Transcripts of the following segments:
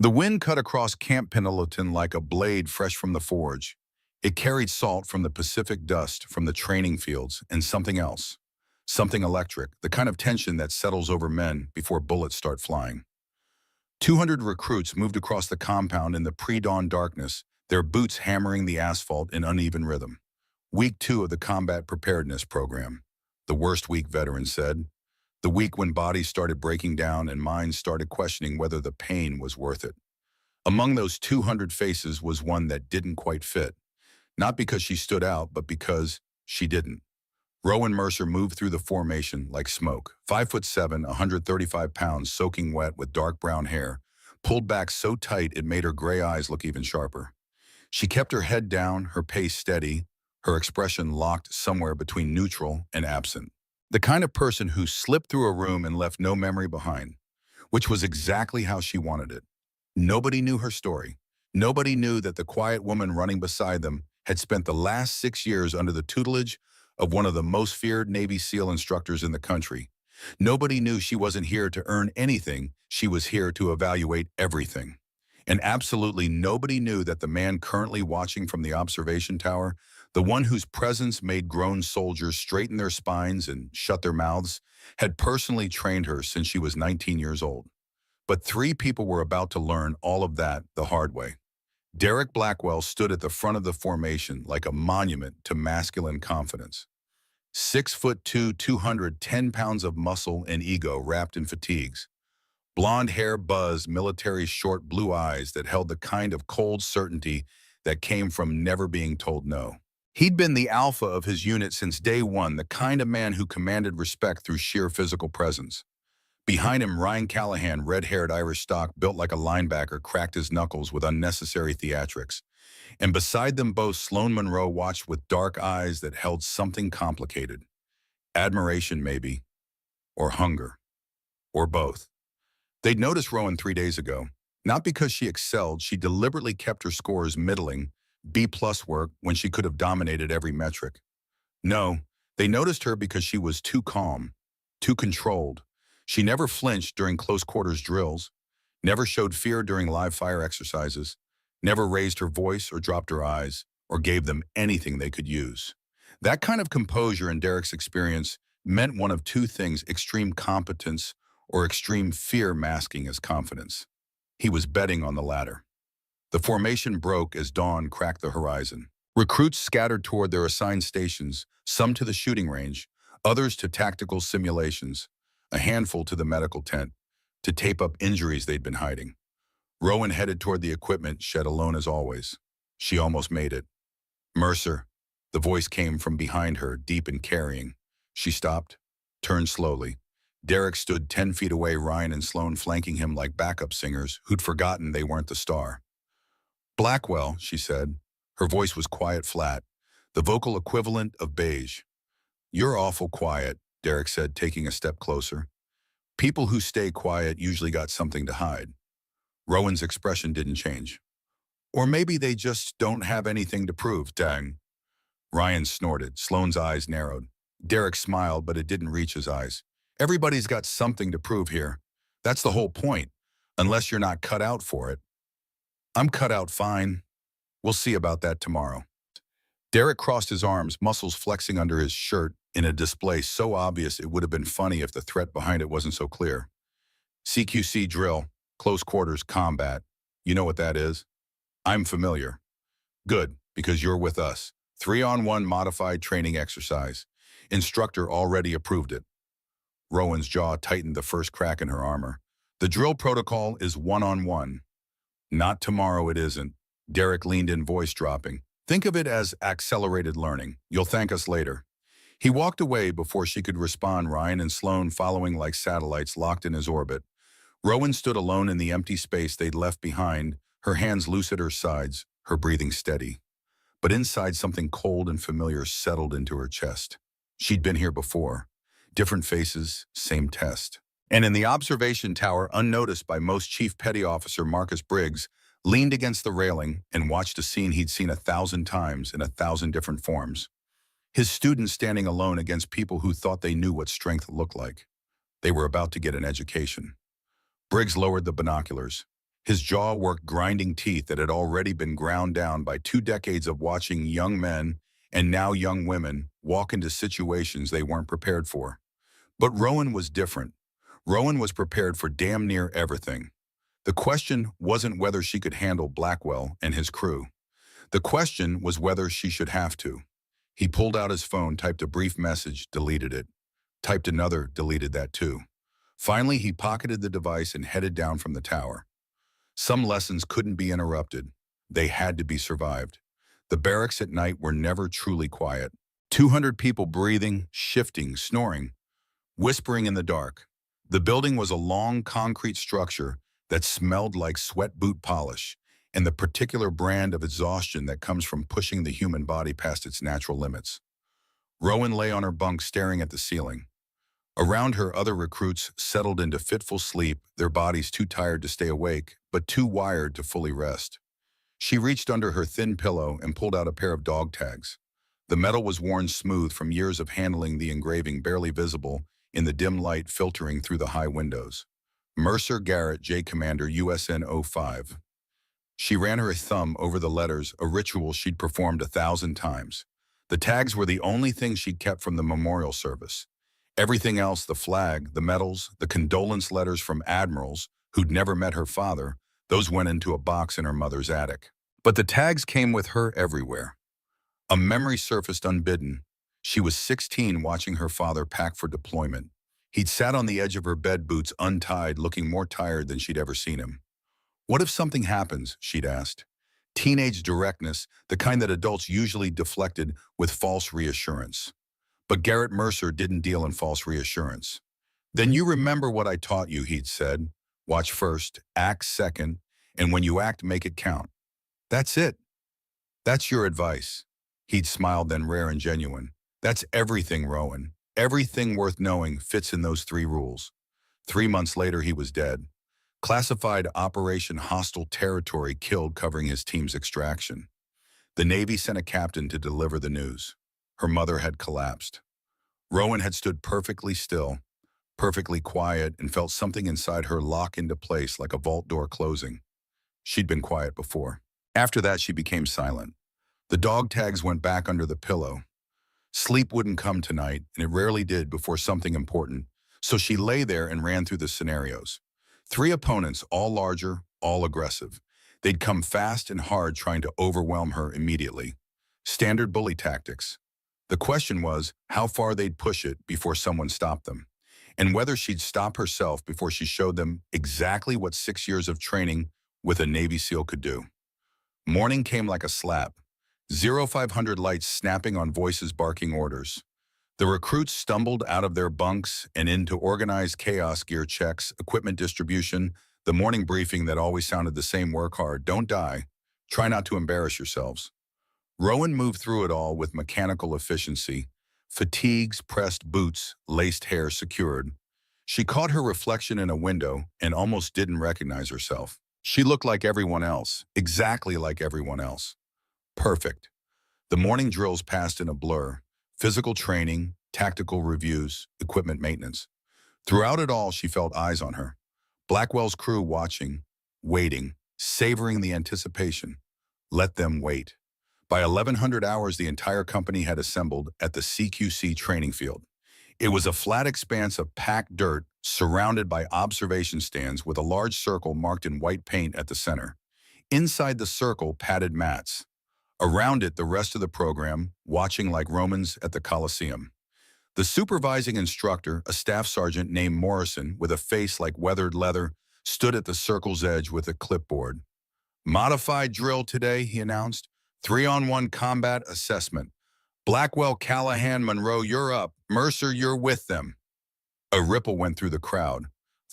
The wind cut across Camp Pendleton like a blade fresh from the forge. It carried salt from the Pacific, dust from the training fields, and something else. Something electric, the kind of tension that settles over men before bullets start flying. 200 recruits moved across the compound in the pre-dawn darkness, their boots hammering the asphalt in uneven rhythm. Week 2 of the Combat Preparedness Program. The worst week, veterans said. The week when bodies started breaking down and minds started questioning whether the pain was worth it. Among those 200 faces was one that didn't quite fit. Not because she stood out, but because she didn't. Rowan Mercer moved through the formation like smoke. 5'7", 135 pounds, soaking wet with dark brown hair, pulled back so tight it made her gray eyes look even sharper. She kept her head down, her pace steady, her expression locked somewhere between neutral and absent. The kind of person who slipped through a room and left no memory behind, which was exactly how she wanted it. Nobody knew her story. Nobody knew that the quiet woman running beside them had spent the last 6 years under the tutelage of one of the most feared Navy SEAL instructors in the country. Nobody knew she wasn't here to earn anything, she was here to evaluate everything. And absolutely nobody knew that the man currently watching from the observation tower, the one whose presence made grown soldiers straighten their spines and shut their mouths, had personally trained her since she was 19 years old. But 3 people were about to learn all of that the hard way. Derek Blackwell stood at the front of the formation like a monument to masculine confidence. 6'2", 210 pounds of muscle and ego wrapped in fatigues. Blonde hair buzzed, military short blue eyes that held the kind of cold certainty that came from never being told no. He'd been the alpha of his unit since day one, the kind of man who commanded respect through sheer physical presence. Behind him, Ryan Callahan, red-haired Irish stock, built like a linebacker, cracked his knuckles with unnecessary theatrics. And beside them both, Sloan Monroe watched with dark eyes that held something complicated. Admiration, maybe. Or hunger. Or both. They'd noticed Rowan 3 days ago. Not because she excelled, she deliberately kept her scores middling, B-plus work, when she could have dominated every metric. No, they noticed her because she was too calm, too controlled. She never flinched during close-quarters drills, never showed fear during live-fire exercises, never raised her voice or dropped her eyes, or gave them anything they could use. That kind of composure in Derek's experience meant one of 2 things: extreme competence or extreme fear masking as confidence. He was betting on the latter. The formation broke as dawn cracked the horizon. Recruits scattered toward their assigned stations, some to the shooting range, others to tactical simulations, a handful to the medical tent, to tape up injuries they'd been hiding. Rowan headed toward the equipment shed alone as always. She almost made it. Mercer. The voice came from behind her, deep and carrying. She stopped, turned slowly. Derek stood 10 feet away, Ryan and Sloan flanking him like backup singers who'd forgotten they weren't the star. Blackwell, she said. Her voice was quiet, flat, the vocal equivalent of beige. You're awful quiet, Derek said, taking a step closer. People who stay quiet usually got something to hide. Rowan's expression didn't change. Or maybe they just don't have anything to prove, dang. Ryan snorted. Sloan's eyes narrowed. Derek smiled, but it didn't reach his eyes. Everybody's got something to prove here. That's the whole point, unless you're not cut out for it. I'm cut out fine. We'll see about that tomorrow. Derek crossed his arms, muscles flexing under his shirt in a display so obvious it would have been funny if the threat behind it wasn't so clear. CQC drill, close quarters combat. You know what that is? I'm familiar. Good, because you're with us. 3-on-1 modified training exercise. Instructor already approved it. Rowan's jaw tightened the first crack in her armor. The drill protocol is 1-on-1. Not tomorrow, it isn't. Derek leaned in, voice dropping. Think of it as accelerated learning. You'll thank us later. He walked away before she could respond, Ryan and Sloan following like satellites locked in his orbit. Rowan stood alone in the empty space they'd left behind, her hands loose at her sides, her breathing steady. But inside, something cold and familiar settled into her chest. She'd been here before. Different faces, same test. And in the observation tower, unnoticed by most Chief Petty Officer Marcus Briggs, leaned against the railing and watched a scene he'd seen 1,000 times in 1,000 different forms. His students standing alone against people who thought they knew what strength looked like. They were about to get an education. Briggs lowered the binoculars. His jaw worked grinding teeth that had already been ground down by 2 decades of watching young men and now young women walk into situations they weren't prepared for. But Rowan was different. Rowan was prepared for damn near everything. The question wasn't whether she could handle Blackwell and his crew. The question was whether she should have to. He pulled out his phone, typed a brief message, deleted it. Typed another, deleted that too. Finally, he pocketed the device and headed down from the tower. Some lessons couldn't be interrupted. They had to be survived. The barracks at night were never truly quiet. 200 people breathing, shifting, snoring, whispering in the dark. The building was a long concrete structure that smelled like sweat boot polish and the particular brand of exhaustion that comes from pushing the human body past its natural limits. Rowan lay on her bunk staring at the ceiling. Around her, other recruits settled into fitful sleep, their bodies too tired to stay awake, but too wired to fully rest. She reached under her thin pillow and pulled out a pair of dog tags. The metal was worn smooth from years of handling, the engraving barely visible in the dim light filtering through the high windows. Mercer Garrett, J. Commander, USN 05. She ran her thumb over the letters, a ritual she'd performed 1,000 times. The tags were the only thing she'd kept from the memorial service. Everything else, the flag, the medals, the condolence letters from admirals who'd never met her father, those went into a box in her mother's attic. But the tags came with her everywhere. A memory surfaced unbidden. She was 16 watching her father pack for deployment. He'd sat on the edge of her bed, boots untied, looking more tired than she'd ever seen him. What if something happens, she'd asked. Teenage directness, the kind that adults usually deflected with false reassurance. But Garrett Mercer didn't deal in false reassurance. Then you remember what I taught you, he'd said. Watch first, act second, and when you act, make it count. That's it. That's your advice. He'd smiled, then rare and genuine. That's everything, Rowan. Everything worth knowing fits in those 3 rules. 3 months later, he was dead. Classified Operation Hostile Territory, killed covering his team's extraction. The Navy sent a captain to deliver the news. Her mother had collapsed. Rowan had stood perfectly still, perfectly quiet, and felt something inside her lock into place like a vault door closing. She'd been quiet before. After that, she became silent. The dog tags went back under the pillow. Sleep wouldn't come tonight, and it rarely did before something important, so she lay there and ran through the scenarios. 3 opponents, all larger, all aggressive. They'd come fast and hard, trying to overwhelm her immediately. Standard bully tactics. The question was how far they'd push it before someone stopped them, and whether she'd stop herself before she showed them exactly what 6 years of training with a Navy SEAL could do. Morning came like a slap. 0500 lights snapping on voices barking orders. The recruits stumbled out of their bunks and into organized chaos: gear checks, equipment distribution, the morning briefing that always sounded the same: work hard, don't die, try not to embarrass yourselves. Rowan moved through it all with mechanical efficiency, fatigues, pressed boots, laced hair secured. She caught her reflection in a window and almost didn't recognize herself. She looked like everyone else, exactly like everyone else. Perfect. The morning drills passed in a blur. Physical training, tactical reviews, equipment maintenance. Throughout it all, she felt eyes on her. Blackwell's crew watching, waiting, savoring the anticipation. Let them wait. By 1100 hours, the entire company had assembled at the CQC training field. It was a flat expanse of packed dirt surrounded by observation stands with a large circle marked in white paint at the center. Inside the circle, padded mats. Around it, the rest of the program, watching like Romans at the Colosseum. The supervising instructor, a staff sergeant named Morrison with a face like weathered leather, stood at the circle's edge with a clipboard. Modified drill today, he announced. 3-on-1 combat assessment. Blackwell, Callahan, Monroe, you're up. Mercer, you're with them. A ripple went through the crowd.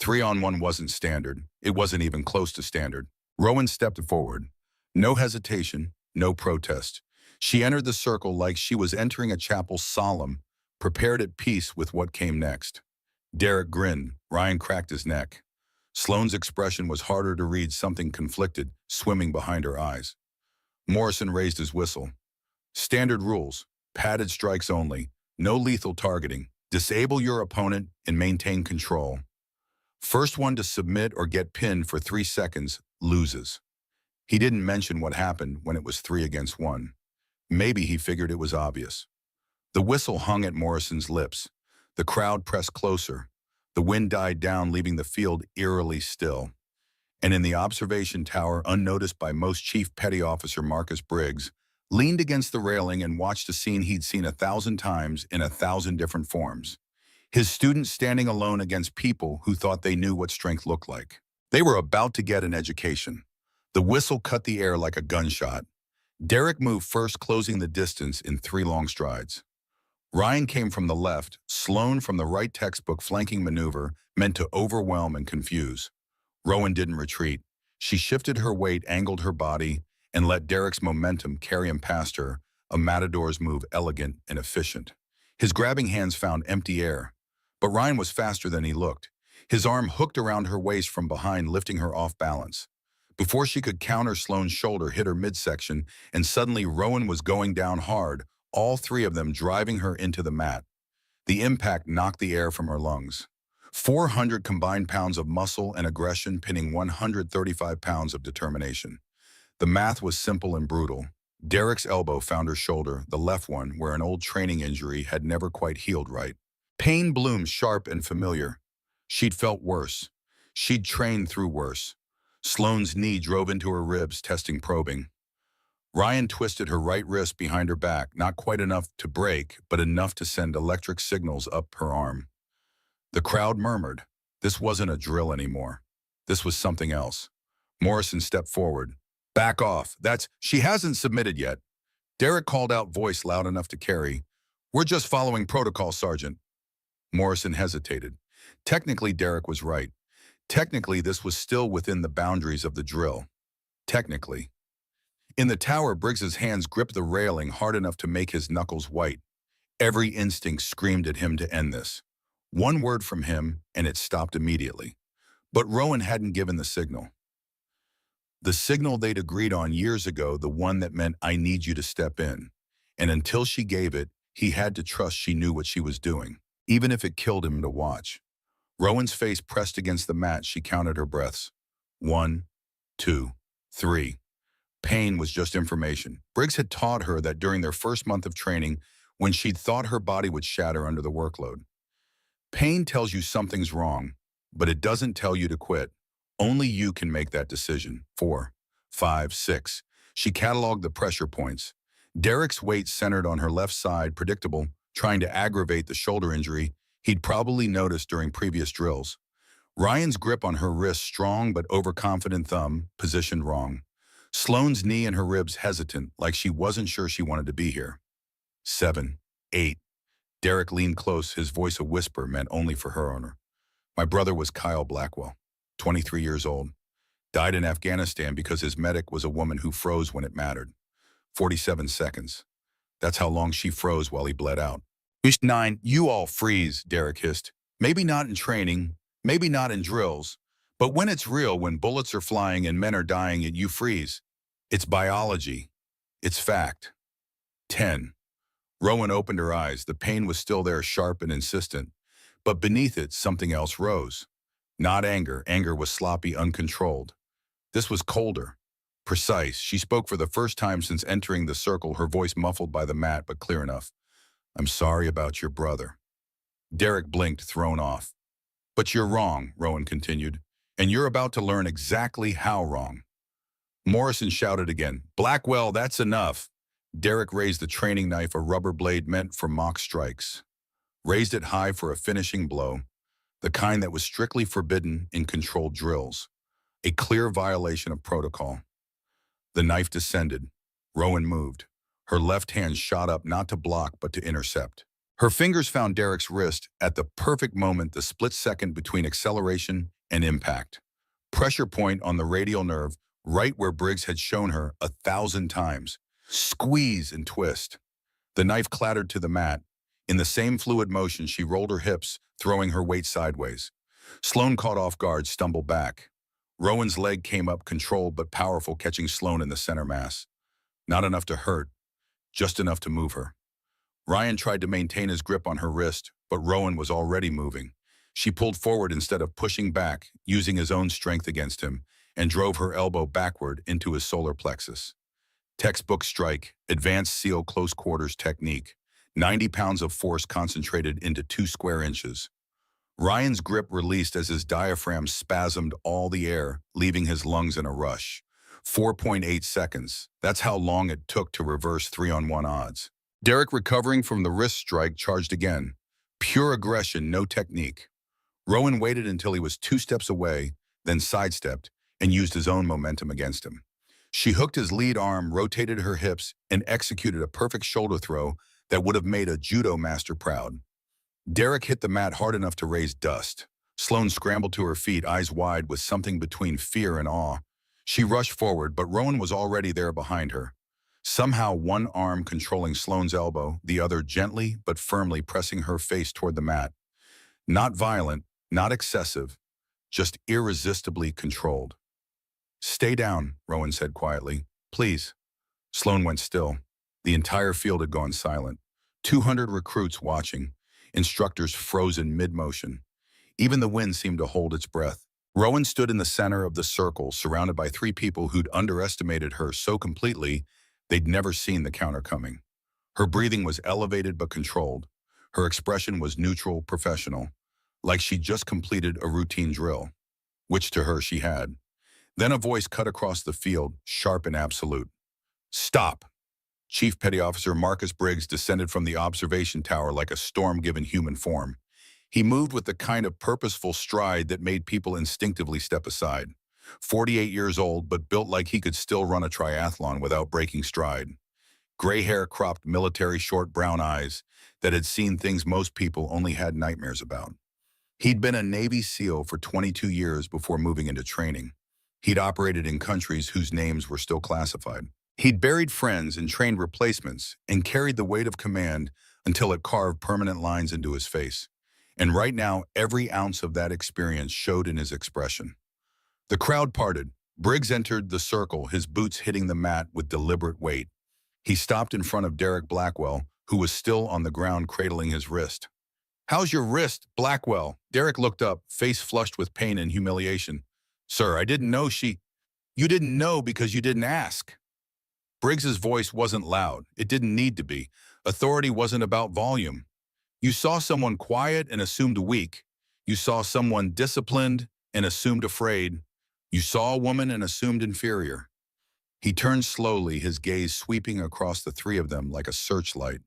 3-on-1 wasn't standard. It wasn't even close to standard. Rowan stepped forward. No hesitation, no protest. She entered the circle like she was entering a chapel, solemn, prepared, at peace with what came next. Derek grinned. Ryan cracked his neck. Sloane's expression was harder to read, something conflicted, swimming behind her eyes. Morrison raised his whistle. Standard rules. Padded strikes only. No lethal targeting. Disable your opponent and maintain control. First one to submit or get pinned for 3 seconds loses. He didn't mention what happened when it was 3 against 1. Maybe he figured it was obvious. The whistle hung at Morrison's lips. The crowd pressed closer. The wind died down, leaving the field eerily still. And in the observation tower, unnoticed by most Chief Petty Officer Marcus Briggs, leaned against the railing and watched a scene he'd seen 1,000 times in 1,000 different forms. His students standing alone against people who thought they knew what strength looked like. They were about to get an education. The whistle cut the air like a gunshot. Derek moved first, closing the distance in 3 long strides. Ryan came from the left, Sloan from the right, textbook flanking maneuver meant to overwhelm and confuse. Rowan didn't retreat. She shifted her weight, angled her body, and let Derek's momentum carry him past her, a matador's move, elegant and efficient. His grabbing hands found empty air. But Ryan was faster than he looked. His arm hooked around her waist from behind, lifting her off balance. Before she could counter, Sloan's shoulder hit her midsection, and suddenly Rowan was going down hard, all 3 of them driving her into the mat. The impact knocked the air from her lungs. 400 combined pounds of muscle and aggression pinning 135 pounds of determination. The math was simple and brutal. Derek's elbow found her shoulder, the left one, where an old training injury had never quite healed right. Pain bloomed sharp and familiar. She'd felt worse. She'd trained through worse. Sloane's knee drove into her ribs, testing probing. Ryan twisted her right wrist behind her back, not quite enough to break, but enough to send electric signals up her arm. The crowd murmured. This wasn't a drill anymore. This was something else. Morrison stepped forward. Back off. She hasn't submitted yet. Derek called out, voice loud enough to carry. We're just following protocol, Sergeant. Morrison hesitated. Technically, Derek was right. Technically, this was still within the boundaries of the drill. Technically. In the tower, Briggs's hands gripped the railing hard enough to make his knuckles white. Every instinct screamed at him to end this. One word from him, and it stopped immediately. But Rowan hadn't given the signal. The signal they'd agreed on years ago, the one that meant, I need you to step in. And until she gave it, he had to trust she knew what she was doing, even if it killed him to watch. Rowan's face pressed against the mat. She counted her breaths. 1, 2, 3. Pain was just information. Briggs had taught her that during their first month of training, when she'd thought her body would shatter under the workload. Pain tells you something's wrong, but it doesn't tell you to quit. Only you can make that decision. 4, 5, 6. She cataloged the pressure points. Derek's weight centered on her left side, predictable, trying to aggravate the shoulder injury he'd probably noticed during previous drills. Ryan's grip on her wrist, strong but overconfident thumb, positioned wrong. Sloane's knee and her ribs hesitant, like she wasn't sure she wanted to be here. 7, 8. Derek leaned close, his voice a whisper meant only for her owner. My brother was Kyle Blackwell, 23 years old. Died in Afghanistan because his medic was a woman who froze when it mattered. 47 seconds. That's how long she froze while he bled out. 9, you all freeze, Derek hissed. Maybe not in training, maybe not in drills, but when it's real, when bullets are flying and men are dying, you freeze. It's biology. It's fact. 10. Rowan opened her eyes. The pain was still there, sharp and insistent. But beneath it, something else rose. Not anger. Anger was sloppy, uncontrolled. This was colder, precise. She spoke for the first time since entering the circle, her voice muffled by the mat, but clear enough. I'm sorry about your brother. Derek blinked, thrown off. But you're wrong, Rowan continued, and you're about to learn exactly how wrong. Morrison shouted again, Blackwell, that's enough. Derek raised the training knife, a rubber blade meant for mock strikes. Raised it high for a finishing blow, the kind that was strictly forbidden in controlled drills. A clear violation of protocol. The knife descended. Rowan moved. Her left hand shot up, not to block, but to intercept. Her fingers found Derek's wrist at the perfect moment, the split second between acceleration and impact. Pressure point on the radial nerve, right where Briggs had shown her 1,000 times. Squeeze and twist. The knife clattered to the mat. In the same fluid motion, she rolled her hips, throwing her weight sideways. Sloan, caught off guard, stumbled back. Rowan's leg came up, controlled but powerful, catching Sloan in the center mass. Not enough to hurt, just enough to move her. Ryan tried to maintain his grip on her wrist, but Rowan was already moving. She pulled forward instead of pushing back, using his own strength against him, and drove her elbow backward into his solar plexus. Textbook strike, advanced SEAL close quarters technique, 90 pounds of force concentrated into 2 square inches. Ryan's grip released as his diaphragm spasmed all the air, leaving his lungs in a rush. 4.8 seconds. That's how long it took to reverse 3-on-1 odds. Derek, recovering from the wrist strike, charged again. Pure aggression, no technique. Rowan waited until he was 2 steps away, then sidestepped and used his own momentum against him. She hooked his lead arm, rotated her hips, and executed a perfect shoulder throw that would have made a judo master proud. Derek hit the mat hard enough to raise dust. Sloane scrambled to her feet, eyes wide with something between fear and awe. She rushed forward, but Rowan was already there behind her. Somehow, one arm controlling Sloane's elbow, the other gently but firmly pressing her face toward the mat. Not violent, not excessive, just irresistibly controlled. "Stay down," Rowan said quietly. "Please." Sloane went still. The entire field had gone silent. 200 recruits watching, instructors frozen mid-motion. Even the wind seemed to hold its breath. Rowan stood in the center of the circle, surrounded by 3 people who'd underestimated her so completely they'd never seen the counter coming. Her breathing was elevated but controlled. Her expression was neutral, professional, like she'd just completed a routine drill, which to her she had. Then a voice cut across the field, sharp and absolute. "Stop!" Chief Petty Officer Marcus Briggs descended from the observation tower like a storm given human form. He moved with the kind of purposeful stride that made people instinctively step aside. 48 years old, but built like he could still run a triathlon without breaking stride. Gray hair, cropped military short brown eyes that had seen things most people only had nightmares about. He'd been a Navy SEAL for 22 years before moving into training. He'd operated in countries whose names were still classified. He'd buried friends and trained replacements and carried the weight of command until it carved permanent lines into his face. And right now, every ounce of that experience showed in his expression. The crowd parted. Briggs entered the circle, his boots hitting the mat with deliberate weight. He stopped in front of Derek Blackwell, who was still on the ground cradling his wrist. "How's your wrist, Blackwell?" Derek looked up, face flushed with pain and humiliation. "Sir, I didn't know she—" "You didn't know because you didn't ask." Briggs's voice wasn't loud. It didn't need to be. Authority wasn't about volume. You saw someone quiet and assumed weak. You saw someone disciplined and assumed afraid. You saw a woman and assumed inferior. He turned slowly, his gaze sweeping across the 3 of them like a searchlight.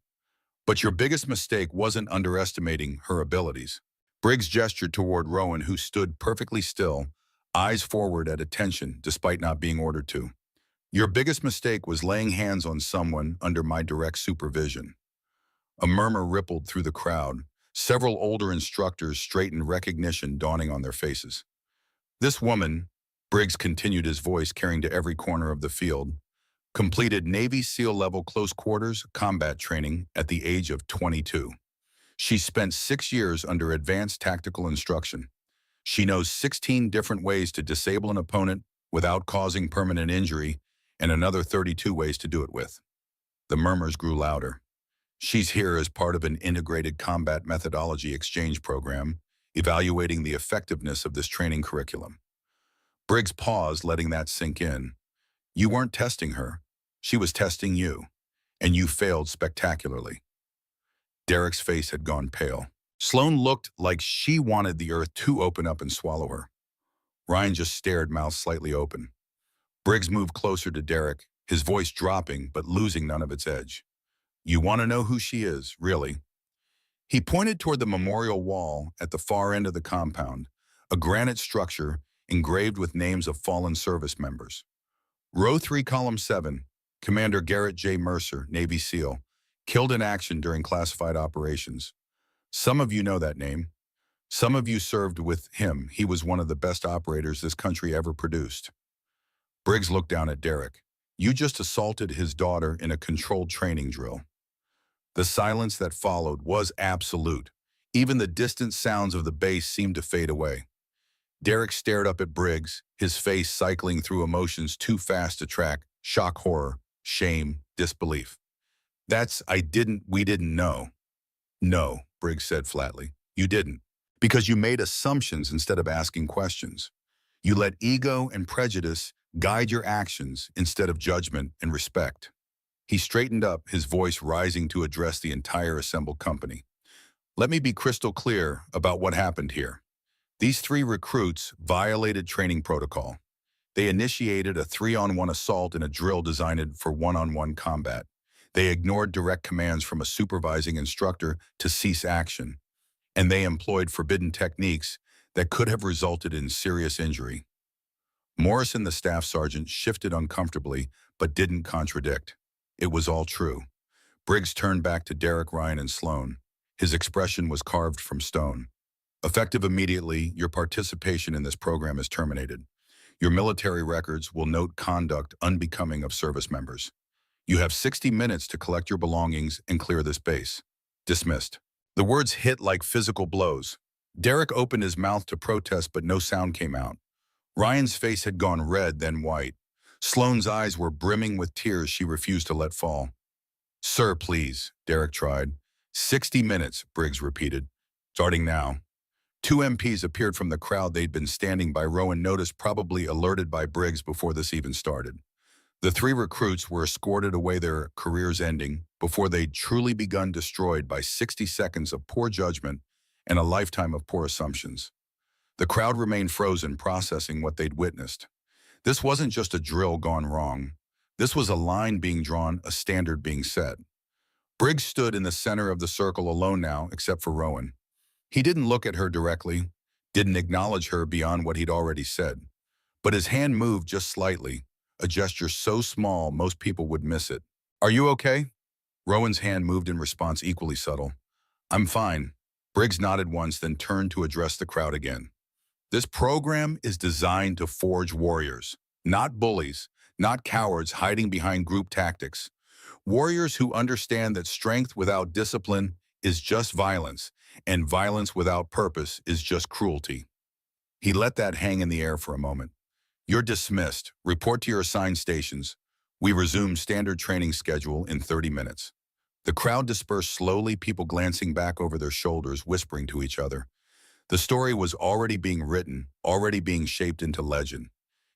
"But your biggest mistake wasn't underestimating her abilities." Briggs gestured toward Rowan, who stood perfectly still, eyes forward at attention despite not being ordered to. "Your biggest mistake was laying hands on someone under my direct supervision." A murmur rippled through the crowd. Several older instructors straightened, recognition dawning on their faces. "This woman," Briggs continued, his voice carrying to every corner of the field, "completed Navy SEAL level close quarters combat training at the age of 22. She spent 6 years under advanced tactical instruction. She knows 16 different ways to disable an opponent without causing permanent injury, and another 32 ways to do it with." The murmurs grew louder. "She's here as part of an integrated combat methodology exchange program, evaluating the effectiveness of this training curriculum." Briggs paused, letting that sink in. "You weren't testing her. She was testing you, and you failed spectacularly." Derek's face had gone pale. Sloane looked like she wanted the earth to open up and swallow her. Ryan just stared, mouth slightly open. Briggs moved closer to Derek, his voice dropping but losing none of its edge. "You want to know who she is, really?" He pointed toward the memorial wall at the far end of the compound, a granite structure engraved with names of fallen service members. "Row 3, Column 7, Commander Garrett J. Mercer, Navy SEAL, killed in action during classified operations. Some of you know that name. Some of you served with him. He was one of the best operators this country ever produced." Briggs looked down at Derek. "You just assaulted his daughter in a controlled training drill." The silence that followed was absolute. Even the distant sounds of the bass seemed to fade away. Derek stared up at Briggs, his face cycling through emotions too fast to track: shock, horror, shame, disbelief. We didn't know." "No," Briggs said flatly. "You didn't. Because you made assumptions instead of asking questions. You let ego and prejudice guide your actions instead of judgment and respect. He straightened up, his voice rising to address the entire assembled company. Let me be crystal clear about what happened here. These three recruits violated training protocol. They initiated a three-on-one assault in a drill designed for one-on-one combat. They ignored direct commands from a supervising instructor to cease action, and they employed forbidden techniques that could have resulted in serious injury. Morrison, the staff sergeant, shifted uncomfortably but didn't contradict. It was all true. Briggs turned back to Derek, Ryan, and Sloan. His expression was carved from stone. Effective immediately, your participation in this program is terminated. Your military records will note conduct unbecoming of service members. You have 60 minutes to collect your belongings and clear this base. Dismissed. The words hit like physical blows. Derek opened his mouth to protest, but no sound came out. Ryan's face had gone red, then white. Sloane's eyes were brimming with tears she refused to let fall. Sir, please, Derek tried. 60 minutes, Briggs repeated. Starting now. Two MPs appeared from the crowd they'd been standing by. Rowan noticed, probably alerted by Briggs before this even started. The three recruits were escorted away, their careers ending before they'd truly begun, destroyed by 60 seconds of poor judgment and a lifetime of poor assumptions. The crowd remained frozen, processing what they'd witnessed. This wasn't just a drill gone wrong. This was a line being drawn, a standard being set. Briggs stood in the center of the circle, alone now, except for Rowan. He didn't look at her directly, didn't acknowledge her beyond what he'd already said. But his hand moved just slightly, a gesture so small most people would miss it. Are you okay? Rowan's hand moved in response, equally subtle. I'm fine. Briggs nodded once, then turned to address the crowd again. This program is designed to forge warriors, not bullies, not cowards hiding behind group tactics. Warriors who understand that strength without discipline is just violence, and violence without purpose is just cruelty. He let that hang in the air for a moment. You're dismissed. Report to your assigned stations. We resume standard training schedule in 30 minutes. The crowd dispersed slowly, people glancing back over their shoulders, whispering to each other. The story was already being written, already being shaped into legend.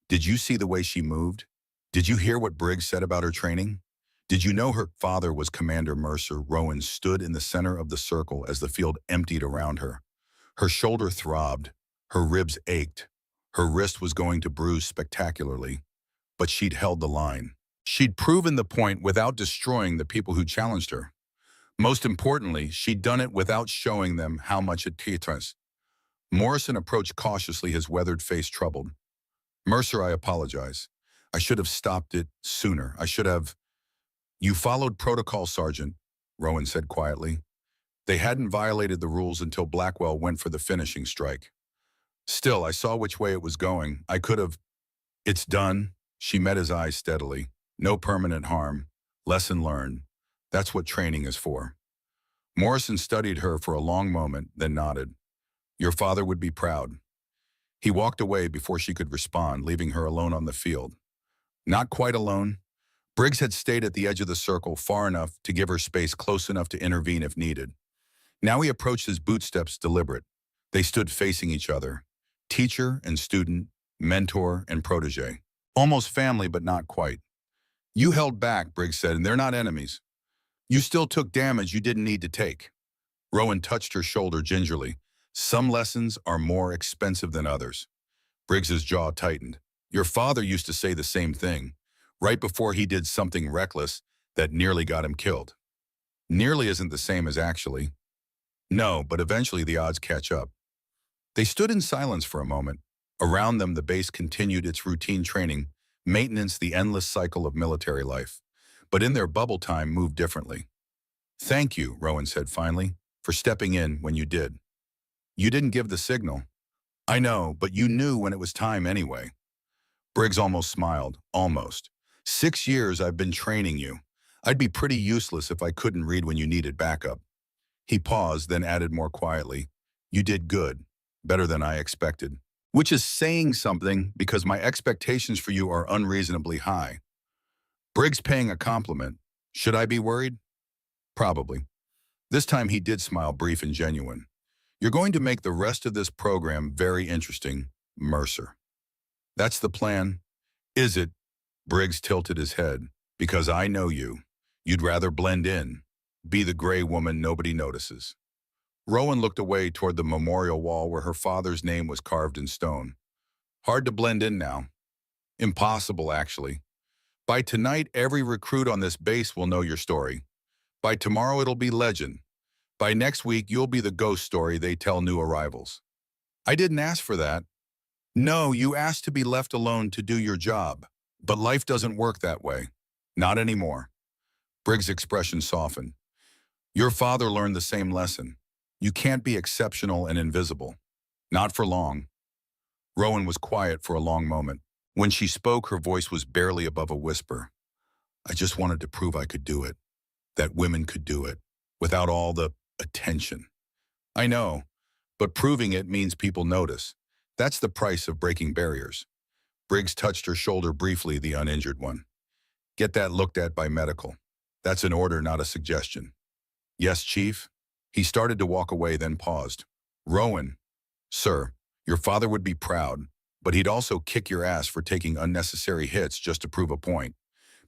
Did you see the way she moved? Did you hear what Briggs said about her training? Did you know her father was Commander Mercer? Rowan stood in the center of the circle as the field emptied around her. Her shoulder throbbed, her ribs ached, her wrist was going to bruise spectacularly, but she'd held the line. She'd proven the point without destroying the people who challenged her. Most importantly, she'd done it without showing them how much it teaches. Morrison approached cautiously, his weathered face troubled. Mercer, I apologize. I should have stopped it sooner. I should have... You followed protocol, Sergeant, Rowan said quietly. They hadn't violated the rules until Blackwell went for the finishing strike. Still, I saw which way it was going. I could have... It's done. She met his eyes steadily. No permanent harm. Lesson learned. That's what training is for. Morrison studied her for a long moment, then nodded. Your father would be proud. He walked away before she could respond, leaving her alone on the field. Not quite alone. Briggs had stayed at the edge of the circle far enough to give her space, close enough to intervene if needed. Now he approached his bootsteps, deliberate. They stood facing each other. Teacher and student, mentor and protege. Almost family, but not quite. You held back, Briggs said, and they're not enemies. You still took damage you didn't need to take. Rowan touched her shoulder gingerly. Some lessons are more expensive than others. Briggs's jaw tightened. Your father used to say the same thing, right before he did something reckless that nearly got him killed. Nearly isn't the same as actually. No, but eventually the odds catch up. They stood in silence for a moment. Around them, the base continued its routine training, maintenance, the endless cycle of military life. But in their bubble, time moved differently. Thank you, Rowan said finally, for stepping in when you did. You didn't give the signal. I know, but you knew when it was time anyway. Briggs almost smiled, almost. 6 years I've been training you. I'd be pretty useless if I couldn't read when you needed backup. He paused, then added more quietly, you did good, better than I expected. Which is saying something, because my expectations for you are unreasonably high. Briggs paying a compliment. Should I be worried? Probably. This time he did smile, brief and genuine. You're going to make the rest of this program very interesting, Mercer. That's the plan. Is it? Briggs tilted his head. Because I know you. You'd rather blend in. Be the gray woman nobody notices. Rowan looked away toward the memorial wall where her father's name was carved in stone. Hard to blend in now. Impossible, actually. By tonight, every recruit on this base will know your story. By tomorrow, it'll be legend. By next week, you'll be the ghost story they tell new arrivals. I didn't ask for that. No, you asked to be left alone to do your job. But life doesn't work that way. Not anymore. Briggs' expression softened. Your father learned the same lesson. You can't be exceptional and invisible. Not for long. Rowan was quiet for a long moment. When she spoke, her voice was barely above a whisper. I just wanted to prove I could do it. That women could do it. Without all the attention. I know, but proving it means people notice. That's the price of breaking barriers. Briggs touched her shoulder briefly, the uninjured one. Get that looked at by medical. That's an order, not a suggestion. Yes, Chief? He started to walk away, then paused. Rowan, sir, your father would be proud, but he'd also kick your ass for taking unnecessary hits just to prove a point.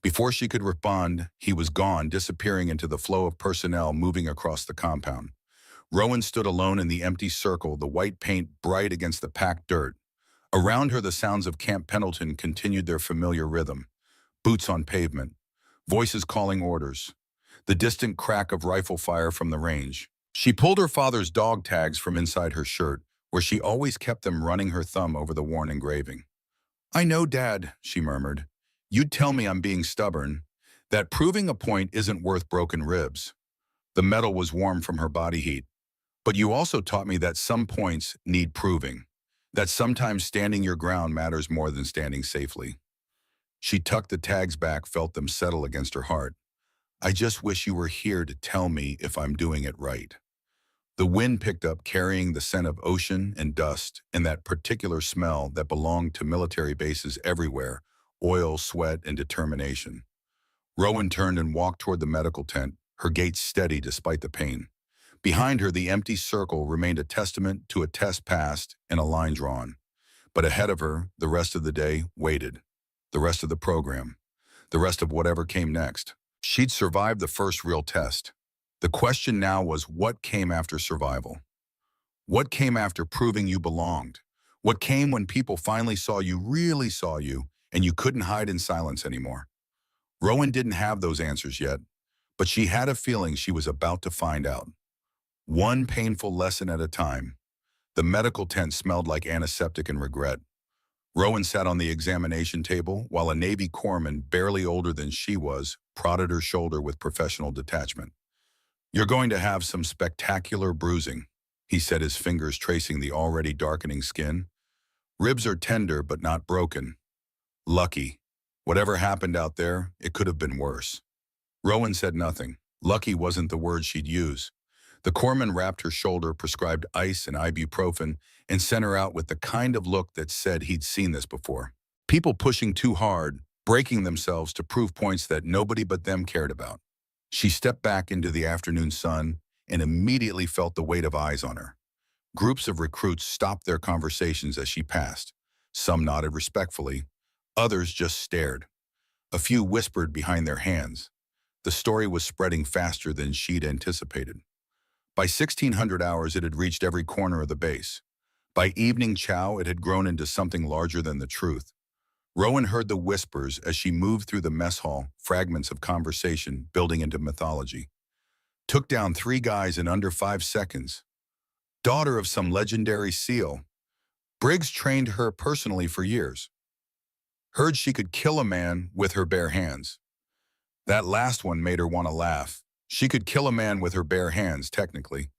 Before she could respond, he was gone, disappearing into the flow of personnel moving across the compound. Rowan stood alone in the empty circle, the white paint bright against the packed dirt. Around her, the sounds of Camp Pendleton continued their familiar rhythm. Boots on pavement, voices calling orders, the distant crack of rifle fire from the range. She pulled her father's dog tags from inside her shirt, where she always kept them, running her thumb over the worn engraving. I know, Dad, she murmured. You'd tell me I'm being stubborn, that proving a point isn't worth broken ribs. The metal was warm from her body heat. But you also taught me that some points need proving, that sometimes standing your ground matters more than standing safely. She tucked the tags back, felt them settle against her heart. I just wish you were here to tell me if I'm doing it right. The wind picked up, carrying the scent of ocean and dust and that particular smell that belonged to military bases everywhere, oil, sweat, and determination. Rowan turned and walked toward the medical tent, her gait steady despite the pain. Behind her, the empty circle remained a testament to a test passed and a line drawn. But ahead of her, the rest of the day waited. The rest of the program. The rest of whatever came next. She'd survived the first real test. The question now was, what came after survival? What came after proving you belonged? What came when people finally saw you, really saw you, and you couldn't hide in silence anymore? Rowan didn't have those answers yet, but she had a feeling she was about to find out. One painful lesson at a time. The medical tent smelled like antiseptic and regret. Rowan sat on the examination table while a Navy corpsman, barely older than she was, prodded her shoulder with professional detachment. You're going to have some spectacular bruising, he said, his fingers tracing the already darkening skin. Ribs are tender but not broken. Lucky. Whatever happened out there, it could have been worse. Rowan said nothing. Lucky wasn't the word she'd use. The corpsman wrapped her shoulder, prescribed ice and ibuprofen, and sent her out with the kind of look that said he'd seen this before. People pushing too hard, breaking themselves to prove points that nobody but them cared about. She stepped back into the afternoon sun and immediately felt the weight of eyes on her. Groups of recruits stopped their conversations as she passed. Some nodded respectfully. Others just stared. A few whispered behind their hands. The story was spreading faster than she'd anticipated. By 1600 hours, it had reached every corner of the base. By evening chow, it had grown into something larger than the truth. Rowan heard the whispers as she moved through the mess hall, fragments of conversation building into mythology. Took down 3 guys in under 5 seconds. Daughter of some legendary SEAL. Briggs trained her personally for years. Heard she could kill a man with her bare hands. That last one made her want to laugh. She could kill a man with her bare hands, technically.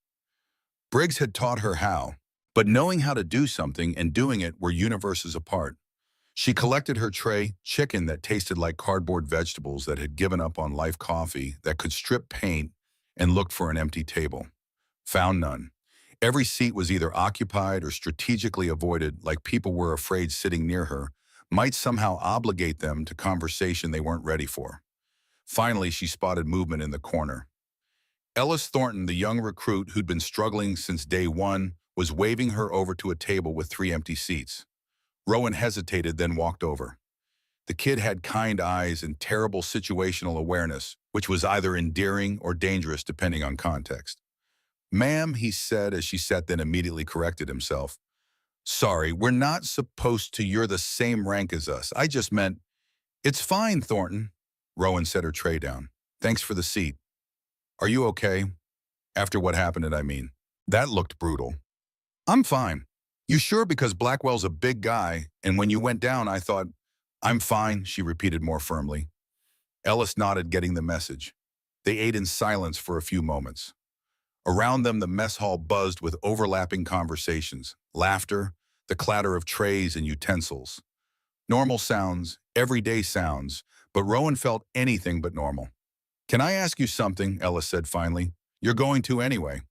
Briggs had taught her how, but knowing how to do something and doing it were universes apart. She collected her tray, chicken that tasted like cardboard vegetables that had given up on life, coffee that could strip paint, and looked for an empty table. Found none. Every seat was either occupied or strategically avoided, like people were afraid sitting near her might somehow obligate them to conversation they weren't ready for. Finally, she spotted movement in the corner. Ellis Thornton, the young recruit who'd been struggling since day one, was waving her over to a table with 3 empty seats. Rowan hesitated, then walked over. The kid had kind eyes and terrible situational awareness, which was either endearing or dangerous depending on context. "Ma'am," he said as she sat, then immediately corrected himself. "Sorry, we're not supposed to. You're the same rank as us. I just meant—" "It's fine, Thornton." Rowan set her tray down. "Thanks for the seat. Are you okay? After what happened, I mean." That looked brutal. "I'm fine." "You sure? Because Blackwell's a big guy, and when you went down, I thought—" "I'm fine," she repeated more firmly. Ellis nodded, getting the message. They ate in silence for a few moments. Around them, the mess hall buzzed with overlapping conversations, laughter, the clatter of trays and utensils. Normal sounds, everyday sounds, but Rowan felt anything but normal. "Can I ask you something?" Ellis said finally. "You're going to anyway.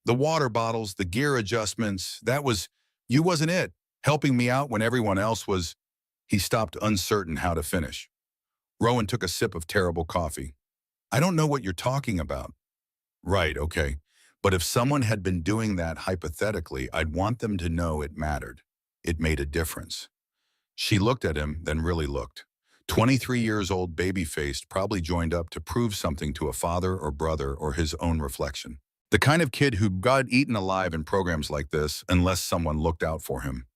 The water bottles, the gear adjustments, you wasn't it, helping me out when everyone else was—" He stopped, uncertain how to finish. Rowan took a sip of terrible coffee. "I don't know what you're talking about." "Right, okay. But if someone had been doing that hypothetically, I'd want them to know it mattered. It made a difference." She looked at him, then really looked. 23 years old, baby-faced, probably joined up to prove something to a father or brother or his own reflection. The kind of kid who got eaten alive in programs like this unless someone looked out for him.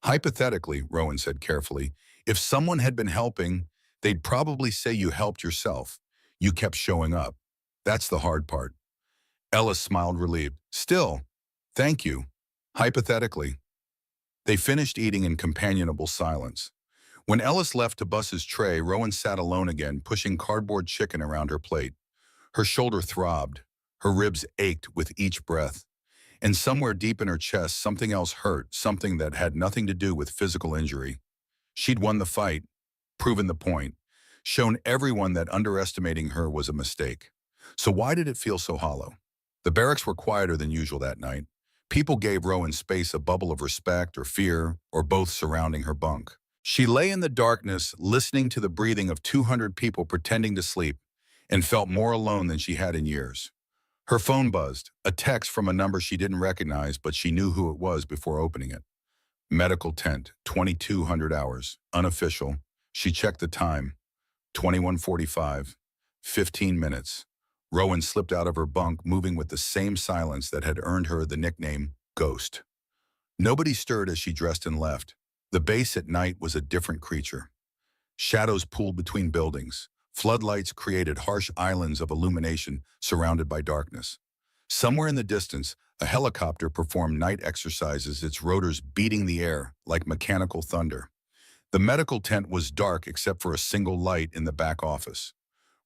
"Hypothetically," Rowan said carefully, "if someone had been helping, they'd probably say you helped yourself. You kept showing up. That's the hard part." Ellis smiled, relieved. "Still, thank you. Hypothetically." They finished eating in companionable silence. When Ellis left to bus his tray, Rowan sat alone again, pushing cardboard chicken around her plate. Her shoulder throbbed. Her ribs ached with each breath. And somewhere deep in her chest, something else hurt, something that had nothing to do with physical injury. She'd won the fight, proven the point, shown everyone that underestimating her was a mistake. So why did it feel so hollow? The barracks were quieter than usual that night. People gave Rowan space, a bubble of respect or fear, or both surrounding her bunk. She lay in the darkness, listening to the breathing of 200 people pretending to sleep, and felt more alone than she had in years. Her phone buzzed, a text from a number she didn't recognize, but she knew who it was before opening it. Medical tent, 2200 hours, unofficial. She checked the time, 21:45, 15 minutes. Rowan slipped out of her bunk, moving with the same silence that had earned her the nickname Ghost. Nobody stirred as she dressed and left. The base at night was a different creature. Shadows pooled between buildings. Floodlights created harsh islands of illumination surrounded by darkness. Somewhere in the distance, a helicopter performed night exercises, its rotors beating the air like mechanical thunder. The medical tent was dark except for a single light in the back office.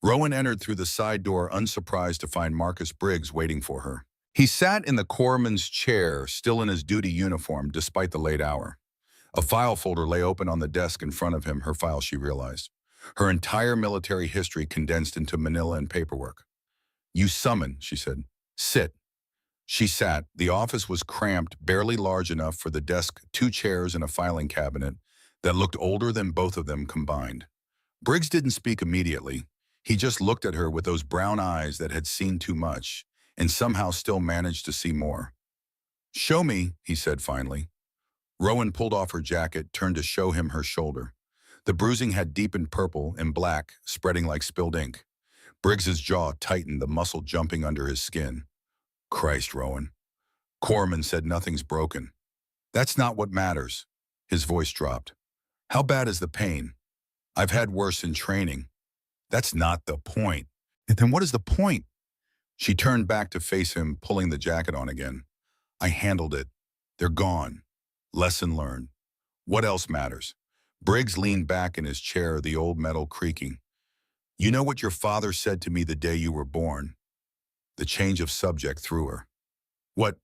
Rowan entered through the side door, unsurprised to find Marcus Briggs waiting for her. He sat in the corpsman's chair, still in his duty uniform despite the late hour. A file folder lay open on the desk in front of him, her file, she realized. Her entire military history condensed into manila and paperwork. "You summon," she said. "Sit." She sat. The office was cramped, barely large enough for the desk, 2 chairs and a filing cabinet that looked older than both of them combined. Briggs didn't speak immediately. He just looked at her with those brown eyes that had seen too much and somehow still managed to see more. "Show me," he said finally. Rowan pulled off her jacket, turned to show him her shoulder. The bruising had deepened purple and black, spreading like spilled ink. Briggs's jaw tightened, the muscle jumping under his skin. "Christ, Rowan." Corman said, "Nothing's broken." "That's not what matters." His voice dropped. "How bad is the pain?" "I've had worse in training." "That's not the point." "Then what is the point?" She turned back to face him, pulling the jacket on again. "I handled it. They're gone. Lesson learned. What else matters?" Briggs leaned back in his chair, the old metal creaking. "You know what your father said to me the day you were born?" The change of subject threw her. "What?"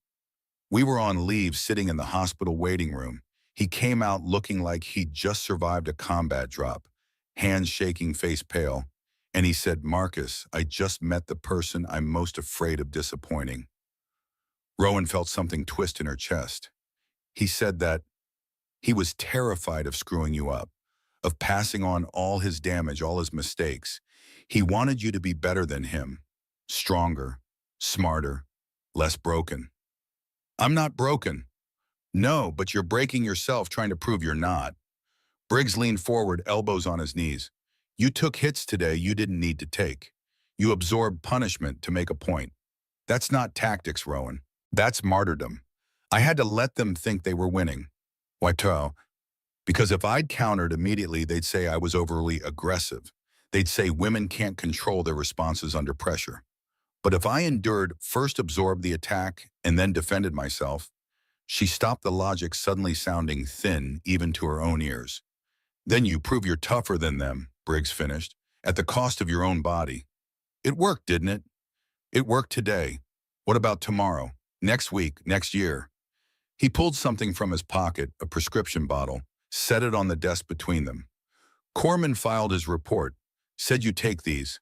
"We were on leave, sitting in the hospital waiting room. He came out looking like he'd just survived a combat drop, hands shaking, face pale. And he said, 'Marcus, I just met the person I'm most afraid of disappointing.'" Rowan felt something twist in her chest. "He said that he was terrified of screwing you up, of passing on all his damage, all his mistakes. He wanted you to be better than him, stronger, smarter, less broken." "I'm not broken." No, but you're breaking yourself trying to prove you're not. Briggs leaned forward, elbows on his knees. You took hits today you didn't need to take. You absorbed punishment to make a point. That's not tactics, Rowan. That's martyrdom. I had to let them think they were winning. Why, because if I'd countered immediately, they'd say I was overly aggressive. They'd say women can't control their responses under pressure. But if I endured, first absorbed the attack, and then defended myself, she stopped the logic suddenly sounding thin even to her own ears. Then you prove you're tougher than them, Briggs finished, at the cost of your own body. It worked, didn't it? It worked today. What about tomorrow? Next week? Next year? He pulled something from his pocket, a prescription bottle, set it on the desk between them. Corman filed his report, said you take these.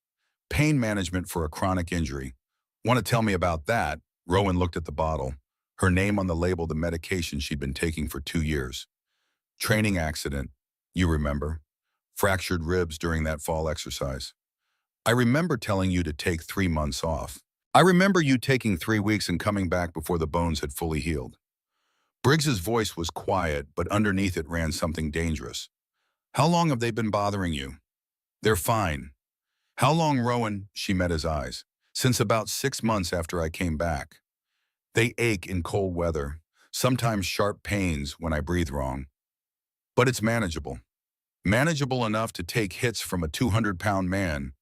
Pain management for a chronic injury. Want to tell me about that? Rowan looked at the bottle, her name on the label, the medication she'd been taking for 2 years. Training accident, you remember. Fractured ribs during that fall exercise. I remember telling you to take 3 months off. I remember you taking 3 weeks and coming back before the bones had fully healed. Briggs's voice was quiet, but underneath it ran something dangerous. How long have they been bothering you? They're fine. How long, Rowan? She met his eyes. Since about 6 months after I came back. They ache in cold weather, sometimes sharp pains when I breathe wrong. But it's manageable. Manageable enough to take hits from a 200-pound man.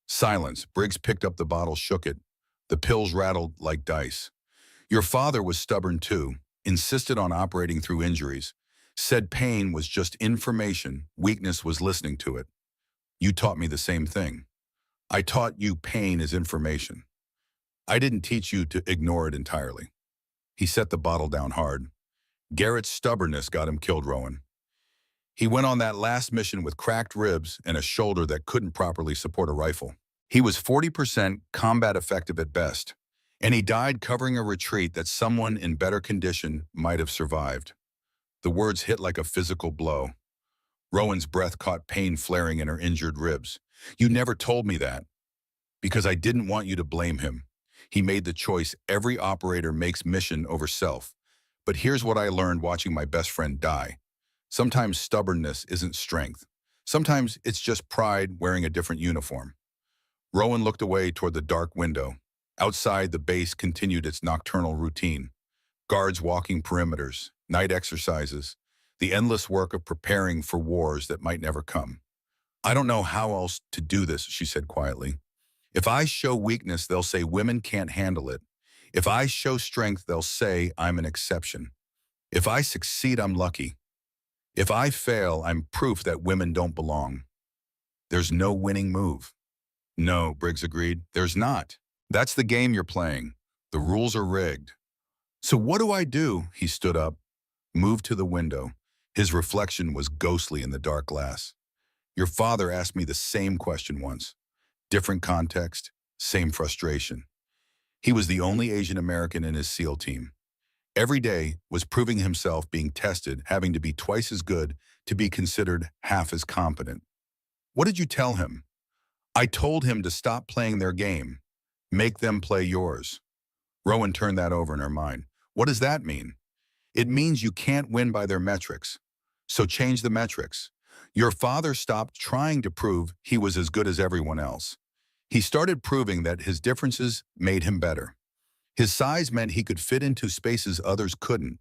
Silence. Briggs picked up the bottle, shook it. The pills rattled like dice. Your father was stubborn too, insisted on operating through injuries, said pain was just information, weakness was listening to it. You taught me the same thing. I taught you pain is information. I didn't teach you to ignore it entirely. He set the bottle down hard. Garrett's stubbornness got him killed, Rowan. He went on that last mission with cracked ribs and a shoulder that couldn't properly support a rifle. He was 40% combat effective at best, and he died covering a retreat that someone in better condition might have survived. The words hit like a physical blow. Rowan's breath caught pain flaring in her injured ribs. You never told me that. Because I didn't want you to blame him. He made the choice every operator makes, mission over self. But here's what I learned watching my best friend die. Sometimes stubbornness isn't strength. Sometimes it's just pride wearing a different uniform. Rowan looked away toward the dark window. Outside, the base continued its nocturnal routine. Guards walking perimeters, night exercises, the endless work of preparing for wars that might never come. I don't know how else to do this, she said quietly. If I show weakness, they'll say women can't handle it. If I show strength, they'll say I'm an exception. If I succeed, I'm lucky. If I fail, I'm proof that women don't belong. There's no winning move. No, Briggs agreed, there's not. That's the game you're playing. The rules are rigged. So what do I do? He stood up, moved to the window. His reflection was ghostly in the dark glass. Your father asked me the same question once. Different context, same frustration. He was the only Asian American in his SEAL team. Every day was proving himself, being tested, having to be twice as good to be considered half as competent. What did you tell him? I told him to stop playing their game. Make them play yours. Rowan turned that over in her mind. What does that mean? It means you can't win by their metrics. So change the metrics. Your father stopped trying to prove he was as good as everyone else. He started proving that his differences made him better. His size meant he could fit into spaces others couldn't.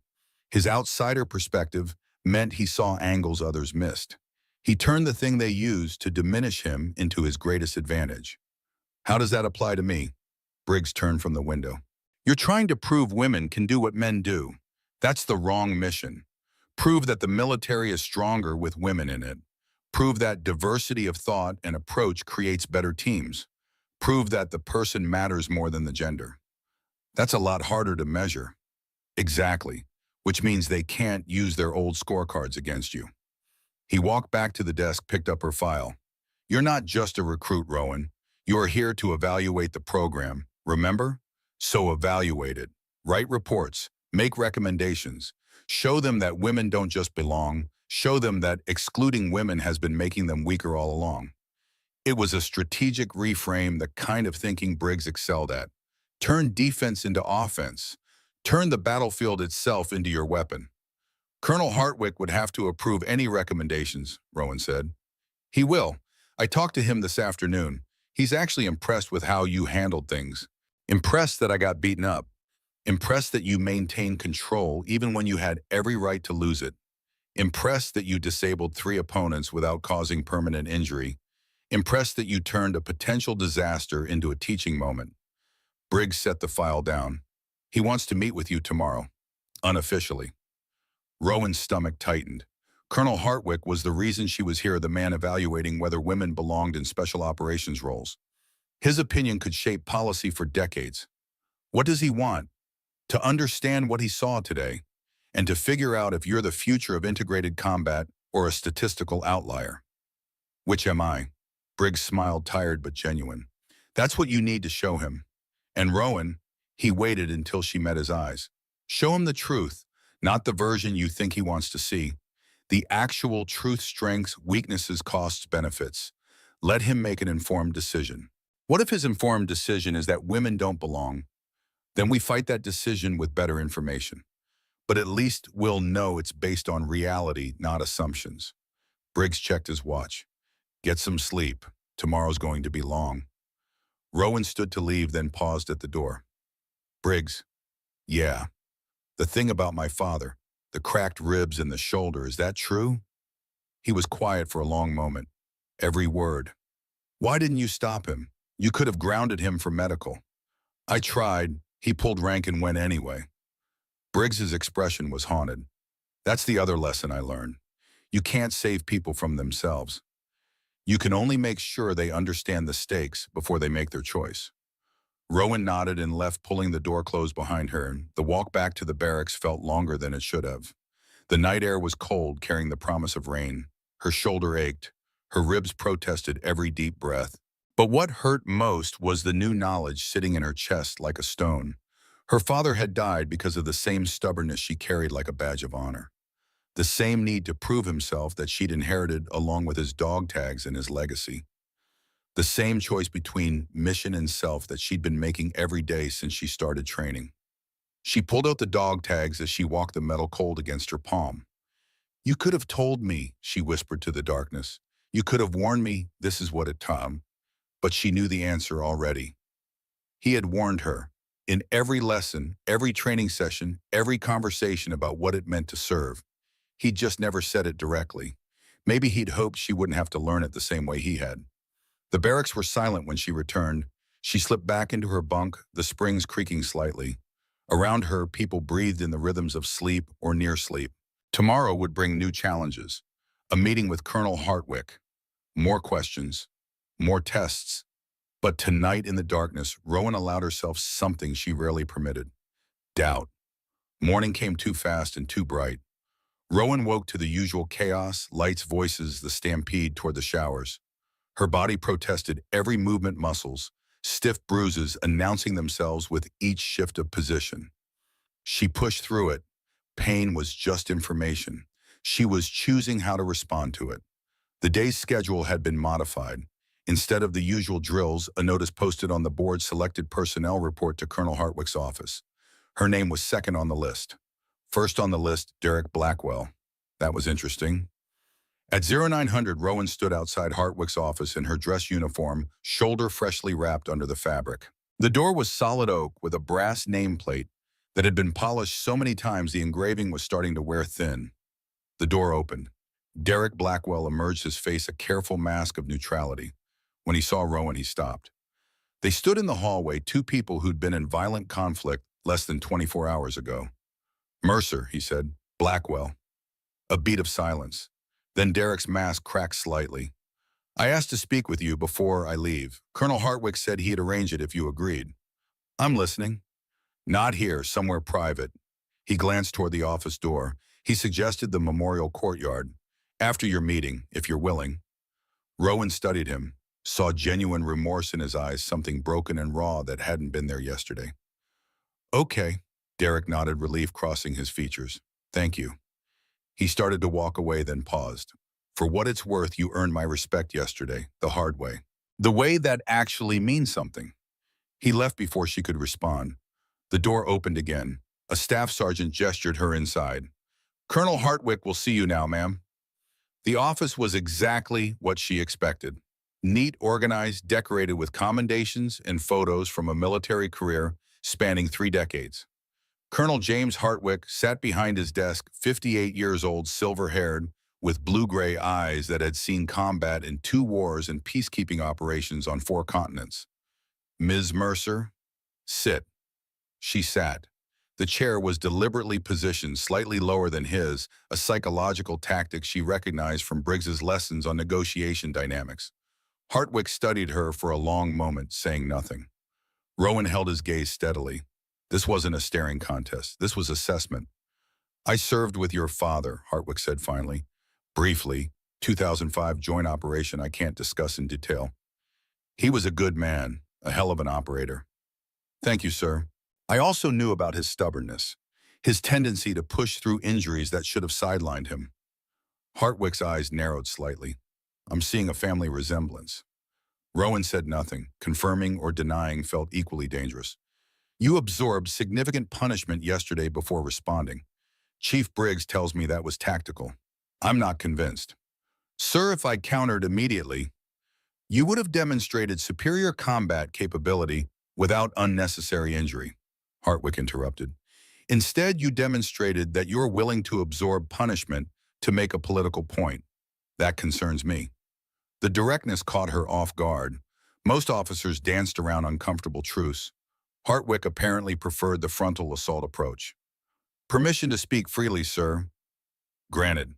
His outsider perspective meant he saw angles others missed. He turned the thing they used to diminish him into his greatest advantage. How does that apply to me? Briggs turned from the window. You're trying to prove women can do what men do. That's the wrong mission. Prove that the military is stronger with women in it. Prove that diversity of thought and approach creates better teams. Prove that the person matters more than the gender. That's a lot harder to measure. Exactly, which means they can't use their old scorecards against you. He walked back to the desk, picked up her file. You're not just a recruit, Rowan. You are here to evaluate the program, remember? So evaluate it. Write reports, make recommendations. Show them that women don't just belong. Show them that excluding women has been making them weaker all along. It was a strategic reframe, the kind of thinking Briggs excelled at. Turn defense into offense. Turn the battlefield itself into your weapon. Colonel Hartwick would have to approve any recommendations, Rowan said. He will. I talked to him this afternoon. He's actually impressed with how you handled things. Impressed that I got beaten up. Impressed that you maintained control even when you had every right to lose it. Impressed that you disabled 3 opponents without causing permanent injury. Impressed that you turned a potential disaster into a teaching moment. Briggs set the file down. He wants to meet with you tomorrow. Unofficially. Rowan's stomach tightened. Colonel Hartwick was the reason she was here, the man evaluating whether women belonged in special operations roles. His opinion could shape policy for decades. What does he want? To understand what he saw today, and to figure out if you're the future of integrated combat or a statistical outlier. Which am I? Briggs smiled, tired but genuine. That's what you need to show him. And Rowan, he waited until she met his eyes. Show him the truth, not the version you think he wants to see. The actual truth, strengths, weaknesses, costs, benefits. Let him make an informed decision. What if his informed decision is that women don't belong? Then we fight that decision with better information. But at least we'll know it's based on reality, not assumptions. Briggs checked his watch. Get some sleep. Tomorrow's going to be long. Rowan stood to leave, then paused at the door. Briggs, yeah. The thing about my father, the cracked ribs and the shoulder, is that true? He was quiet for a long moment. Every word. Why didn't you stop him? You could have grounded him for medical. I tried. He pulled rank and went anyway. Briggs's expression was haunted. That's the other lesson I learned. You can't save people from themselves. You can only make sure they understand the stakes before they make their choice. Rowan nodded and left, pulling the door closed behind her. The walk back to the barracks felt longer than it should have. The night air was cold, carrying the promise of rain. Her shoulder ached. Her ribs protested every deep breath. But what hurt most was the new knowledge sitting in her chest like a stone. Her father had died because of the same stubbornness she carried like a badge of honor. The same need to prove himself that she'd inherited along with his dog tags and his legacy. The same choice between mission and self that she'd been making every day since she started training. She pulled out the dog tags as she walked the metal cold against her palm. You could have told me, she whispered to the darkness. You could have warned me this is what it Tom. But she knew the answer already. He had warned her. In every lesson, every training session, every conversation about what it meant to serve. He'd just never said it directly. Maybe he'd hoped she wouldn't have to learn it the same way he had. The barracks were silent when she returned. She slipped back into her bunk, the springs creaking slightly. Around her, people breathed in the rhythms of sleep or near sleep. Tomorrow would bring new challenges. A meeting with Colonel Hartwick. More questions. More tests. But tonight in the darkness, Rowan allowed herself something she rarely permitted. Doubt. Morning came too fast and too bright. Rowan woke to the usual chaos, lights, voices, the stampede toward the showers. Her body protested every movement, muscles, stiff bruises announcing themselves with each shift of position. She pushed through it. Pain was just information. She was choosing how to respond to it. The day's schedule had been modified. Instead of the usual drills, a notice posted on the board selected personnel report to Colonel Hartwick's office. Her name was second on the list. First on the list, Derek Blackwell. That was interesting. At 0900, Rowan stood outside Hartwick's office in her dress uniform, shoulder freshly wrapped under the fabric. The door was solid oak with a brass nameplate that had been polished so many times the engraving was starting to wear thin. The door opened. Derek Blackwell emerged, his face a careful mask of neutrality. When he saw Rowan, he stopped. They stood in the hallway, two people who'd been in violent conflict less than 24 hours ago. Mercer, he said. Blackwell. A beat of silence. Then Derek's mask cracked slightly. I asked to speak with you before I leave. Colonel Hartwick said he'd arrange it if you agreed. I'm listening. Not here, somewhere private. He glanced toward the office door. He suggested the memorial courtyard. After your meeting, if you're willing. Rowan studied him, saw genuine remorse in his eyes, something broken and raw that hadn't been there yesterday. Okay, Derek nodded, relief crossing his features. Thank you. He started to walk away, then paused. For what it's worth, you earned my respect yesterday, the hard way. The way that actually means something. He left before she could respond. The door opened again. A staff sergeant gestured her inside. Colonel Hartwick will see you now, ma'am. The office was exactly what she expected. Neat, organized, decorated with commendations and photos from a military career spanning 3 decades. Colonel James Hartwick sat behind his desk, 58 years old, silver-haired, with blue-gray eyes that had seen combat in 2 wars and peacekeeping operations on 4 continents. Ms. Mercer, sit. She sat. The chair was deliberately positioned slightly lower than his, a psychological tactic she recognized from Briggs's lessons on negotiation dynamics. Hartwick studied her for a long moment, saying nothing. Rowan held his gaze steadily. This wasn't a staring contest. This was assessment. I served with your father, Hartwick said finally. Briefly, 2005 joint operation I can't discuss in detail. He was a good man, a hell of an operator. Thank you, sir. I also knew about his stubbornness, his tendency to push through injuries that should have sidelined him. Hartwick's eyes narrowed slightly. I'm seeing a family resemblance. Rowan said nothing. Confirming or denying felt equally dangerous. You absorbed significant punishment yesterday before responding. Chief Briggs tells me that was tactical. I'm not convinced. Sir, if I countered immediately, you would have demonstrated superior combat capability without unnecessary injury. Hartwick interrupted. Instead, you demonstrated that you're willing to absorb punishment to make a political point. That concerns me. The directness caught her off guard. Most officers danced around uncomfortable truths. Hartwick apparently preferred the frontal assault approach. Permission to speak freely, sir. Granted.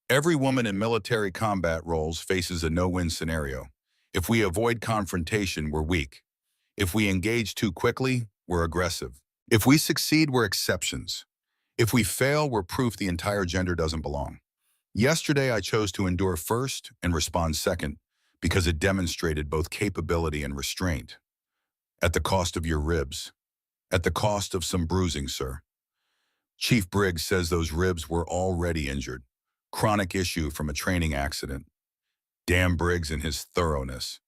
Every woman in military combat roles faces a no-win scenario. If we avoid confrontation, we're weak. If we engage too quickly, we're aggressive. If we succeed, we're exceptions. If we fail, we're proof the entire gender doesn't belong. Yesterday, I chose to endure first and respond second because it demonstrated both capability and restraint. At the cost of your ribs. At the cost of some bruising, sir. Chief Briggs says those ribs were already injured. Chronic issue from a training accident. Damn Briggs and his thoroughness.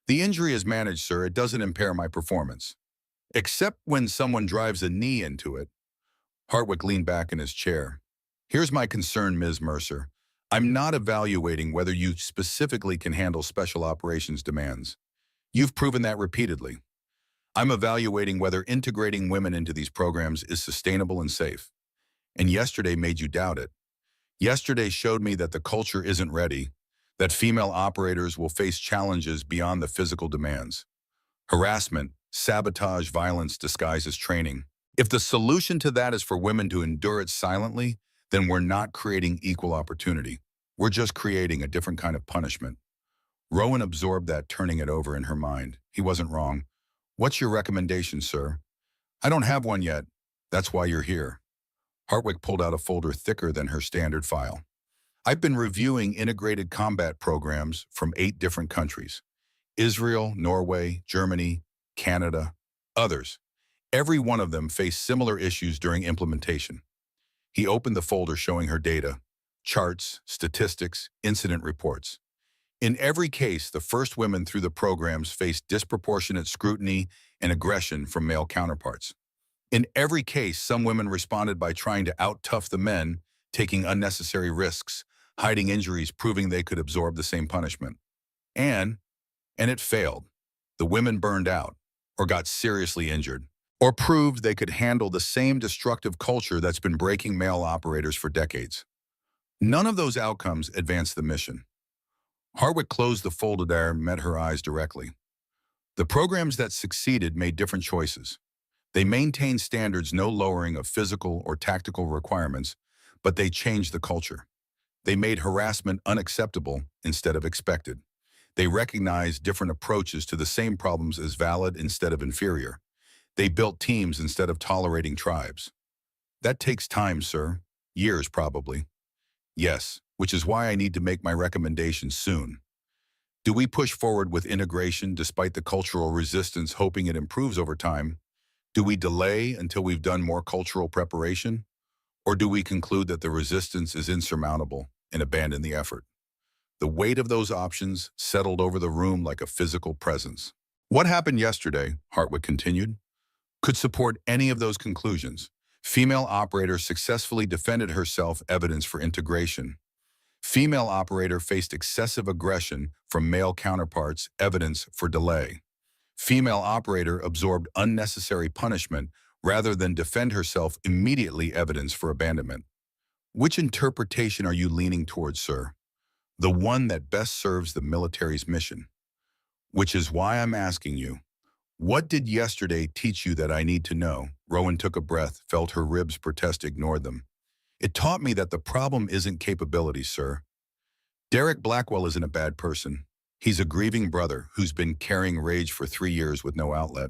The injury is managed, sir. It doesn't impair my performance. Except when someone drives a knee into it. Hartwick leaned back in his chair. Here's my concern, Ms. Mercer. I'm not evaluating whether you specifically can handle special operations demands. You've proven that repeatedly. I'm evaluating whether integrating women into these programs is sustainable and safe. And yesterday made you doubt it. Yesterday showed me that the culture isn't ready, that female operators will face challenges beyond the physical demands. Harassment, sabotage, violence disguised as training. If the solution to that is for women to endure it silently, then we're not creating equal opportunity. We're just creating a different kind of punishment. Rowan absorbed that, turning it over in her mind. He wasn't wrong. What's your recommendation, sir? I don't have one yet. That's why you're here. Hartwick pulled out a folder thicker than her standard file. I've been reviewing integrated combat programs from 8 different countries. Israel, Norway, Germany, Canada, others. Every one of them faced similar issues during implementation. He opened the folder showing her data, charts, statistics, incident reports. In every case, the first women through the programs faced disproportionate scrutiny and aggression from male counterparts. In every case, some women responded by trying to out-tough the men, taking unnecessary risks, hiding injuries, proving they could absorb the same punishment. And it failed. The women burned out, or got seriously injured, or proved they could handle the same destructive culture that's been breaking male operators for decades. None of those outcomes advanced the mission. Hartwick closed the folder there and met her eyes directly. The programs that succeeded made different choices. They maintained standards no lowering of physical or tactical requirements, but they changed the culture. They made harassment unacceptable instead of expected. They recognized different approaches to the same problems as valid instead of inferior. They built teams instead of tolerating tribes. That takes time, sir. Years, probably. Yes, which is why I need to make my recommendations soon. Do we push forward with integration despite the cultural resistance, hoping it improves over time? Do we delay until we've done more cultural preparation? Or do we conclude that the resistance is insurmountable and abandon the effort? The weight of those options settled over the room like a physical presence. What happened yesterday, Hartwick continued, could support any of those conclusions. Female operator successfully defended herself, evidence for integration. Female operator faced excessive aggression from male counterparts, evidence for delay. Female operator absorbed unnecessary punishment rather than defend herself immediately, evidence for abandonment. Which interpretation are you leaning towards, sir? The one that best serves the military's mission. Which is why I'm asking you, what did yesterday teach you that I need to know? Rowan took a breath, felt her ribs protest, ignored them. It taught me that the problem isn't capability, sir. Derek Blackwell isn't a bad person. He's a grieving brother who's been carrying rage for 3 years with no outlet.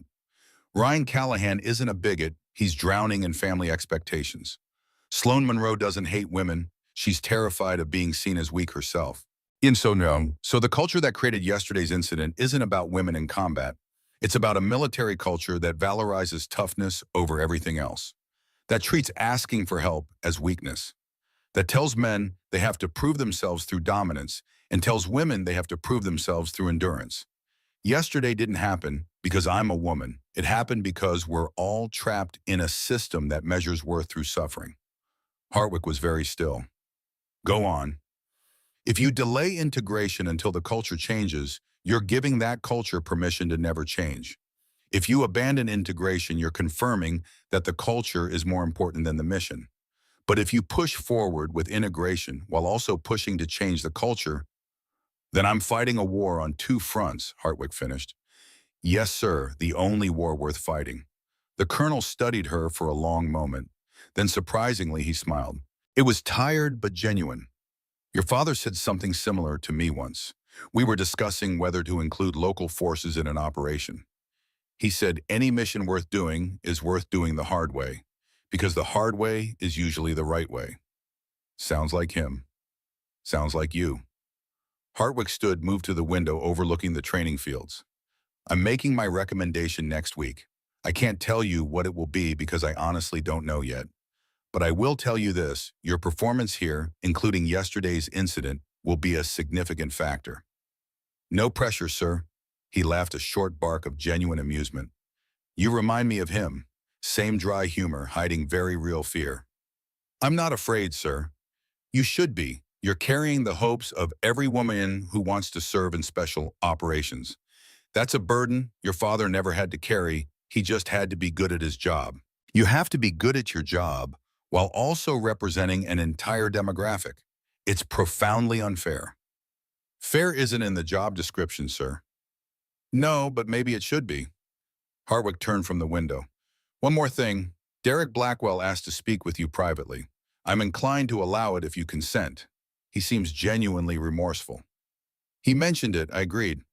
Ryan Callahan isn't a bigot. He's drowning in family expectations. Sloane Monroe doesn't hate women. She's terrified of being seen as weak herself. So the culture that created yesterday's incident isn't about women in combat. It's about a military culture that valorizes toughness over everything else, that treats asking for help as weakness, that tells men they have to prove themselves through dominance and tells women they have to prove themselves through endurance. Yesterday didn't happen because I'm a woman. It happened because we're all trapped in a system that measures worth through suffering. Hartwick was very still. Go on. If you delay integration until the culture changes, you're giving that culture permission to never change. If you abandon integration, you're confirming that the culture is more important than the mission. But if you push forward with integration while also pushing to change the culture, then I'm fighting a war on two fronts, Hartwick finished. Yes, sir, the only war worth fighting. The colonel studied her for a long moment. Then surprisingly, he smiled. It was tired but genuine. Your father said something similar to me once. We were discussing whether to include local forces in an operation. He said any mission worth doing is worth doing the hard way, because the hard way is usually the right way. Sounds like him. Sounds like you. Hartwick stood, moved to the window overlooking the training fields. I'm making my recommendation next week. I can't tell you what it will be because I honestly don't know yet. But I will tell you this, your performance here, including yesterday's incident, will be a significant factor. No pressure, sir. He laughed, a short bark of genuine amusement. You remind me of him. Same dry humor, hiding very real fear. I'm not afraid, sir. You should be. You're carrying the hopes of every woman who wants to serve in special operations. That's a burden your father never had to carry. He just had to be good at his job. You have to be good at your job while also representing an entire demographic. It's profoundly unfair. Fair isn't in the job description, sir. No, but maybe it should be. Hartwick turned from the window. One more thing. Derek Blackwell asked to speak with you privately. I'm inclined to allow it if you consent. He seems genuinely remorseful. He mentioned it, I agreed.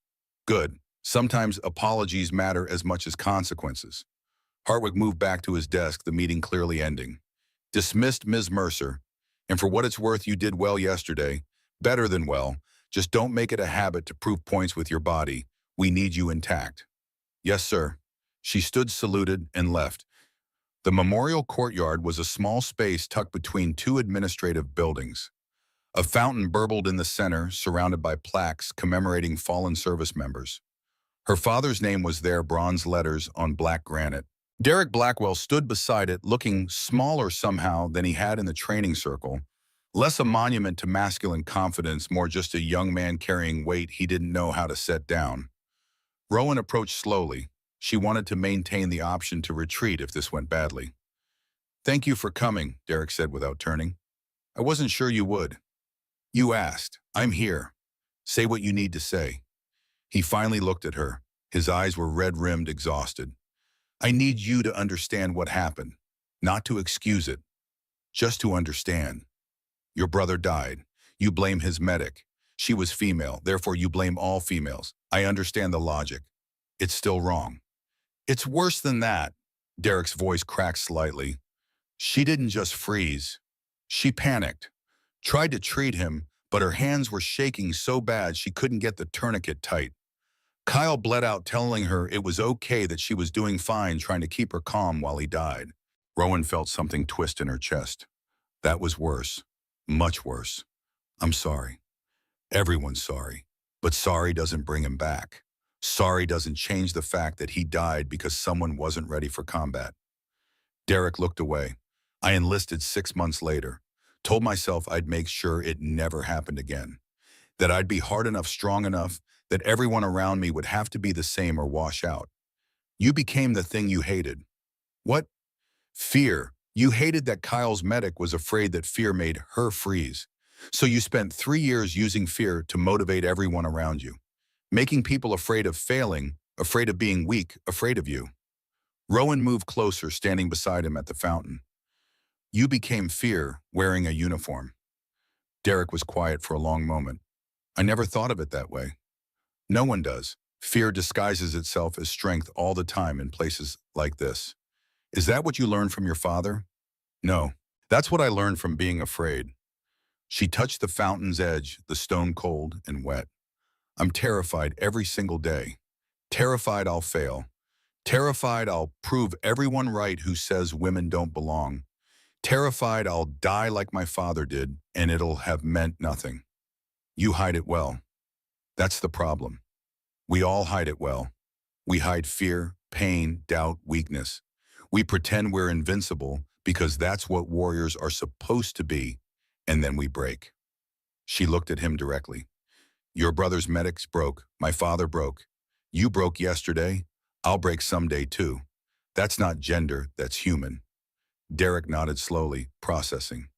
Good. Sometimes apologies matter as much as consequences. Hartwick moved back to his desk, the meeting clearly ending. Dismissed Ms. Mercer. And for what it's worth, you did well yesterday. Better than well. Just don't make it a habit to prove points with your body. We need you intact. Yes, sir. She stood, saluted, and left. The memorial courtyard was a small space tucked between two administrative buildings. A fountain burbled in the center, surrounded by plaques commemorating fallen service members. Her father's name was there, bronze letters on black granite. Derek Blackwell stood beside it, looking smaller somehow than he had in the training circle. Less a monument to masculine confidence, more just a young man carrying weight he didn't know how to set down. Rowan approached slowly. She wanted to maintain the option to retreat if this went badly. Thank you for coming, Derek said without turning. I wasn't sure you would. You asked. I'm here. Say what you need to say. He finally looked at her. His eyes were red-rimmed, exhausted. I need you to understand what happened, not to excuse it, just to understand. Your brother died. You blame his medic. She was female, therefore you blame all females. I understand the logic. It's still wrong. It's worse than that. Derek's voice cracked slightly. She didn't just freeze. She panicked. Tried to treat him, but her hands were shaking so bad she couldn't get the tourniquet tight. Kyle bled out, telling her it was okay, that she was doing fine, trying to keep her calm while he died. Rowan felt something twist in her chest. That was worse. Much worse. I'm sorry. Everyone's sorry. But sorry doesn't bring him back. Sorry doesn't change the fact that he died because someone wasn't ready for combat. Derek looked away. I enlisted 6 months later, told myself I'd make sure it never happened again, that I'd be hard enough, strong enough, that everyone around me would have to be the same or wash out. You became the thing you hated. What? Fear. You hated that Kyle's medic was afraid that fear made her freeze. So you spent 3 years using fear to motivate everyone around you, making people afraid of failing, afraid of being weak, afraid of you. Rowan moved closer, standing beside him at the fountain. You became fear, wearing a uniform. Derek was quiet for a long moment. I never thought of it that way. No one does. Fear disguises itself as strength all the time in places like this. Is that what you learned from your father? No. That's what I learned from being afraid. She touched the fountain's edge, the stone cold and wet. I'm terrified every single day. Terrified I'll fail. Terrified I'll prove everyone right who says women don't belong. Terrified I'll die like my father did, and it'll have meant nothing. You hide it well. That's the problem. We all hide it well. We hide fear, pain, doubt, weakness. We pretend we're invincible because that's what warriors are supposed to be, and then we break. She looked at him directly. Your brother's medics broke. My father broke. You broke yesterday. I'll break someday too. That's not gender, that's human. Derek nodded slowly, processing.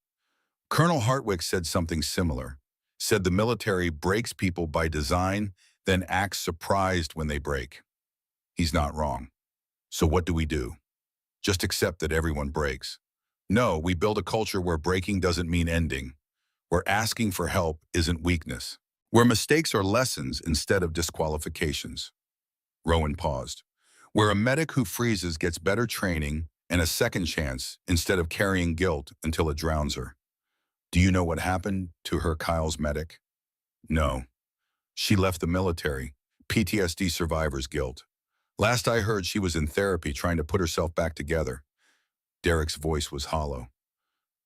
Colonel Hartwick said something similar. Said the military breaks people by design, then acts surprised when they break. He's not wrong. So what do we do? Just accept that everyone breaks. No, we build a culture where breaking doesn't mean ending, where asking for help isn't weakness, where mistakes are lessons instead of disqualifications. Rowan paused. Where a medic who freezes gets better training and a second chance instead of carrying guilt until it drowns her. Do you know what happened to her, Kyle's medic? No. She left the military, PTSD survivor's guilt. Last I heard, she was in therapy trying to put herself back together. Derek's voice was hollow.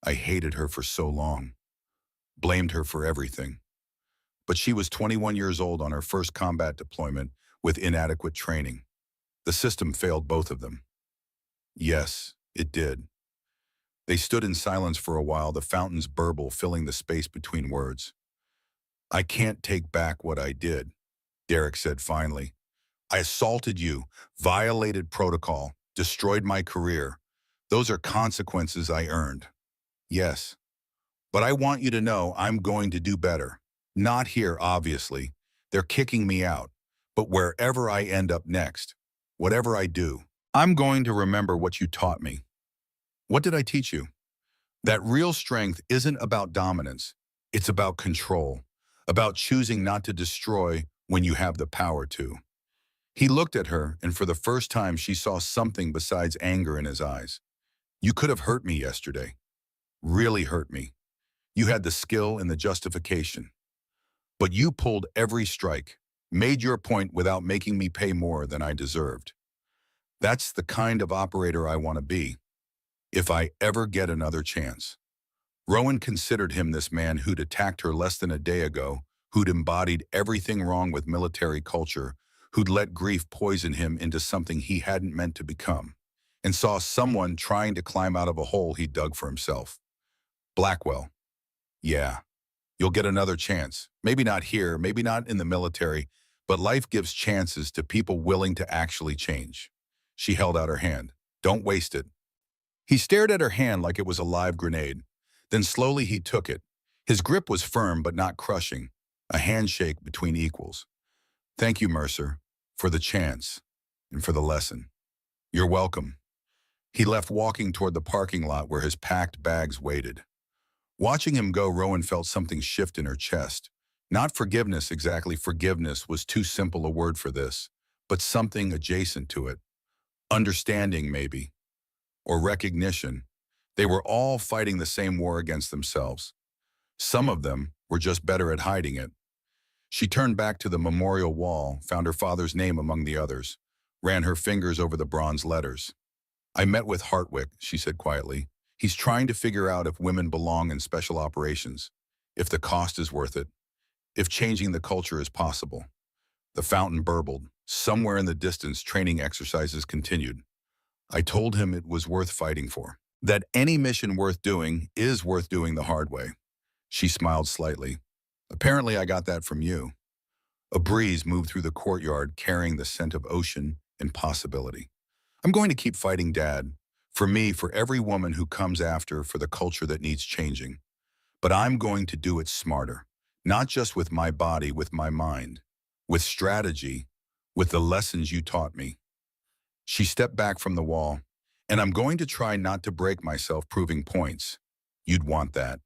I hated her for so long. Blamed her for everything. But she was 21 years old on her first combat deployment with inadequate training. The system failed both of them. Yes, it did. They stood in silence for a while, the fountain's burble filling the space between words. I can't take back what I did, Derek said finally. I assaulted you, violated protocol, destroyed my career. Those are consequences I earned. Yes. But I want you to know I'm going to do better. Not here, obviously. They're kicking me out. But wherever I end up next, whatever I do, I'm going to remember what you taught me. What did I teach you? That real strength isn't about dominance. It's about control, about choosing not to destroy when you have the power to. He looked at her, and for the first time she saw something besides anger in his eyes. You could have hurt me yesterday. Really hurt me. You had the skill and the justification. But you pulled every strike, made your point without making me pay more than I deserved. That's the kind of operator I want to be, if I ever get another chance. Rowan considered him this man who'd attacked her less than a day ago, who'd embodied everything wrong with military culture, who'd let grief poison him into something he hadn't meant to become, and saw someone trying to climb out of a hole he dug for himself. Blackwell. Yeah, you'll get another chance. Maybe not here, maybe not in the military, but life gives chances to people willing to actually change. She held out her hand. Don't waste it. He stared at her hand like it was a live grenade. Then slowly he took it. His grip was firm but not crushing, a handshake between equals. Thank you, Mercer, for the chance and for the lesson. You're welcome. He left, walking toward the parking lot where his packed bags waited. Watching him go, Rowan felt something shift in her chest. Not forgiveness exactly, forgiveness was too simple a word for this, but something adjacent to it. Understanding, maybe. Or recognition. They were all fighting the same war against themselves. Some of them were just better at hiding it. She turned back to the memorial wall, found her father's name among the others, ran her fingers over the bronze letters. I met with Hartwick, she said quietly. He's trying to figure out if women belong in special operations, if the cost is worth it, if changing the culture is possible. The fountain burbled. Somewhere in the distance, training exercises continued. I told him it was worth fighting for. That any mission worth doing is worth doing the hard way. She smiled slightly. Apparently I got that from you. A breeze moved through the courtyard carrying the scent of ocean and possibility. I'm going to keep fighting, Dad. For me, for every woman who comes after, for the culture that needs changing. But I'm going to do it smarter. Not just with my body, with my mind. With strategy. With the lessons you taught me. She stepped back from the wall. And I'm going to try not to break myself proving points. You'd want that.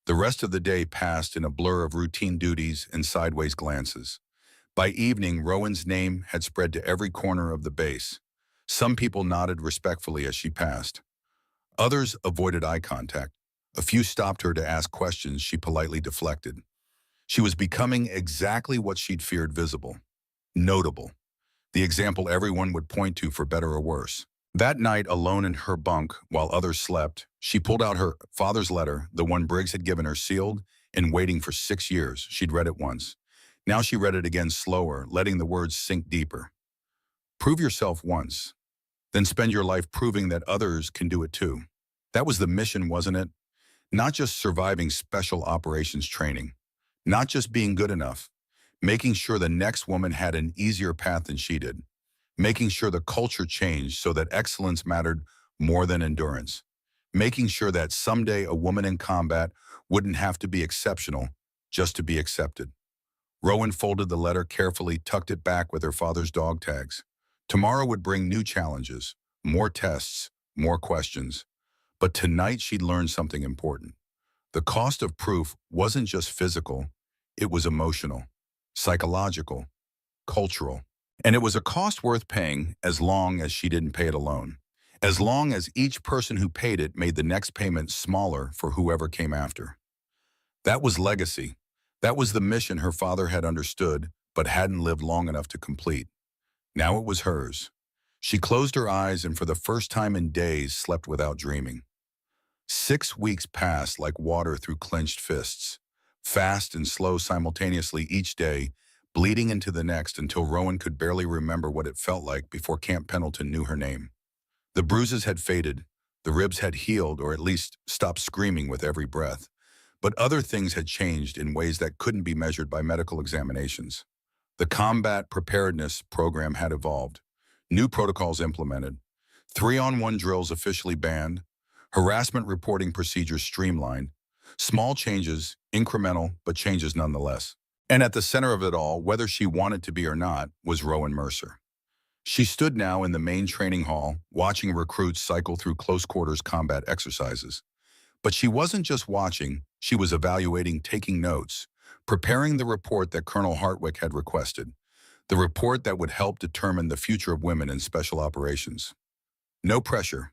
The rest of the day passed in a blur of routine duties and sideways glances. By evening, Rowan's name had spread to every corner of the base. Some people nodded respectfully as she passed. Others avoided eye contact. A few stopped her to ask questions she politely deflected. She was becoming exactly what she'd feared: visible, notable, the example everyone would point to for better or worse. That night, alone in her bunk while others slept, she pulled out her father's letter, the one Briggs had given her sealed and waiting for 6 years. She'd read it once. Now she read it again slower, letting the words sink deeper. Prove yourself once, then spend your life proving that others can do it too. That was the mission, wasn't it? Not just surviving special operations training, not just being good enough, making sure the next woman had an easier path than she did, making sure the culture changed so that excellence mattered more than endurance, making sure that someday a woman in combat wouldn't have to be exceptional just to be accepted. Rowan folded the letter carefully, tucked it back with her father's dog tags. Tomorrow would bring new challenges, more tests, more questions. But tonight she'd learned something important. The cost of proof wasn't just physical, it was emotional, psychological, cultural. And it was a cost worth paying as long as she didn't pay it alone. As long as each person who paid it made the next payment smaller for whoever came after. That was legacy. That was the mission her father had understood but hadn't lived long enough to complete. Now it was hers. She closed her eyes and for the first time in days slept without dreaming. 6 weeks passed like water through clenched fists, fast and slow simultaneously each day, bleeding into the next until Rowan could barely remember what it felt like before Camp Pendleton knew her name. The bruises had faded, the ribs had healed or at least stopped screaming with every breath, but other things had changed in ways that couldn't be measured by medical examinations. The combat preparedness program had evolved, new protocols implemented, 3-on-1 drills officially banned, harassment reporting procedures streamlined, small changes, incremental, but changes nonetheless. And at the center of it all, whether she wanted to be or not, was Rowan Mercer. She stood now in the main training hall, watching recruits cycle through close-quarters combat exercises. But she wasn't just watching, she was evaluating, taking notes, preparing the report that Colonel Hartwick had requested, the report that would help determine the future of women in special operations. No pressure.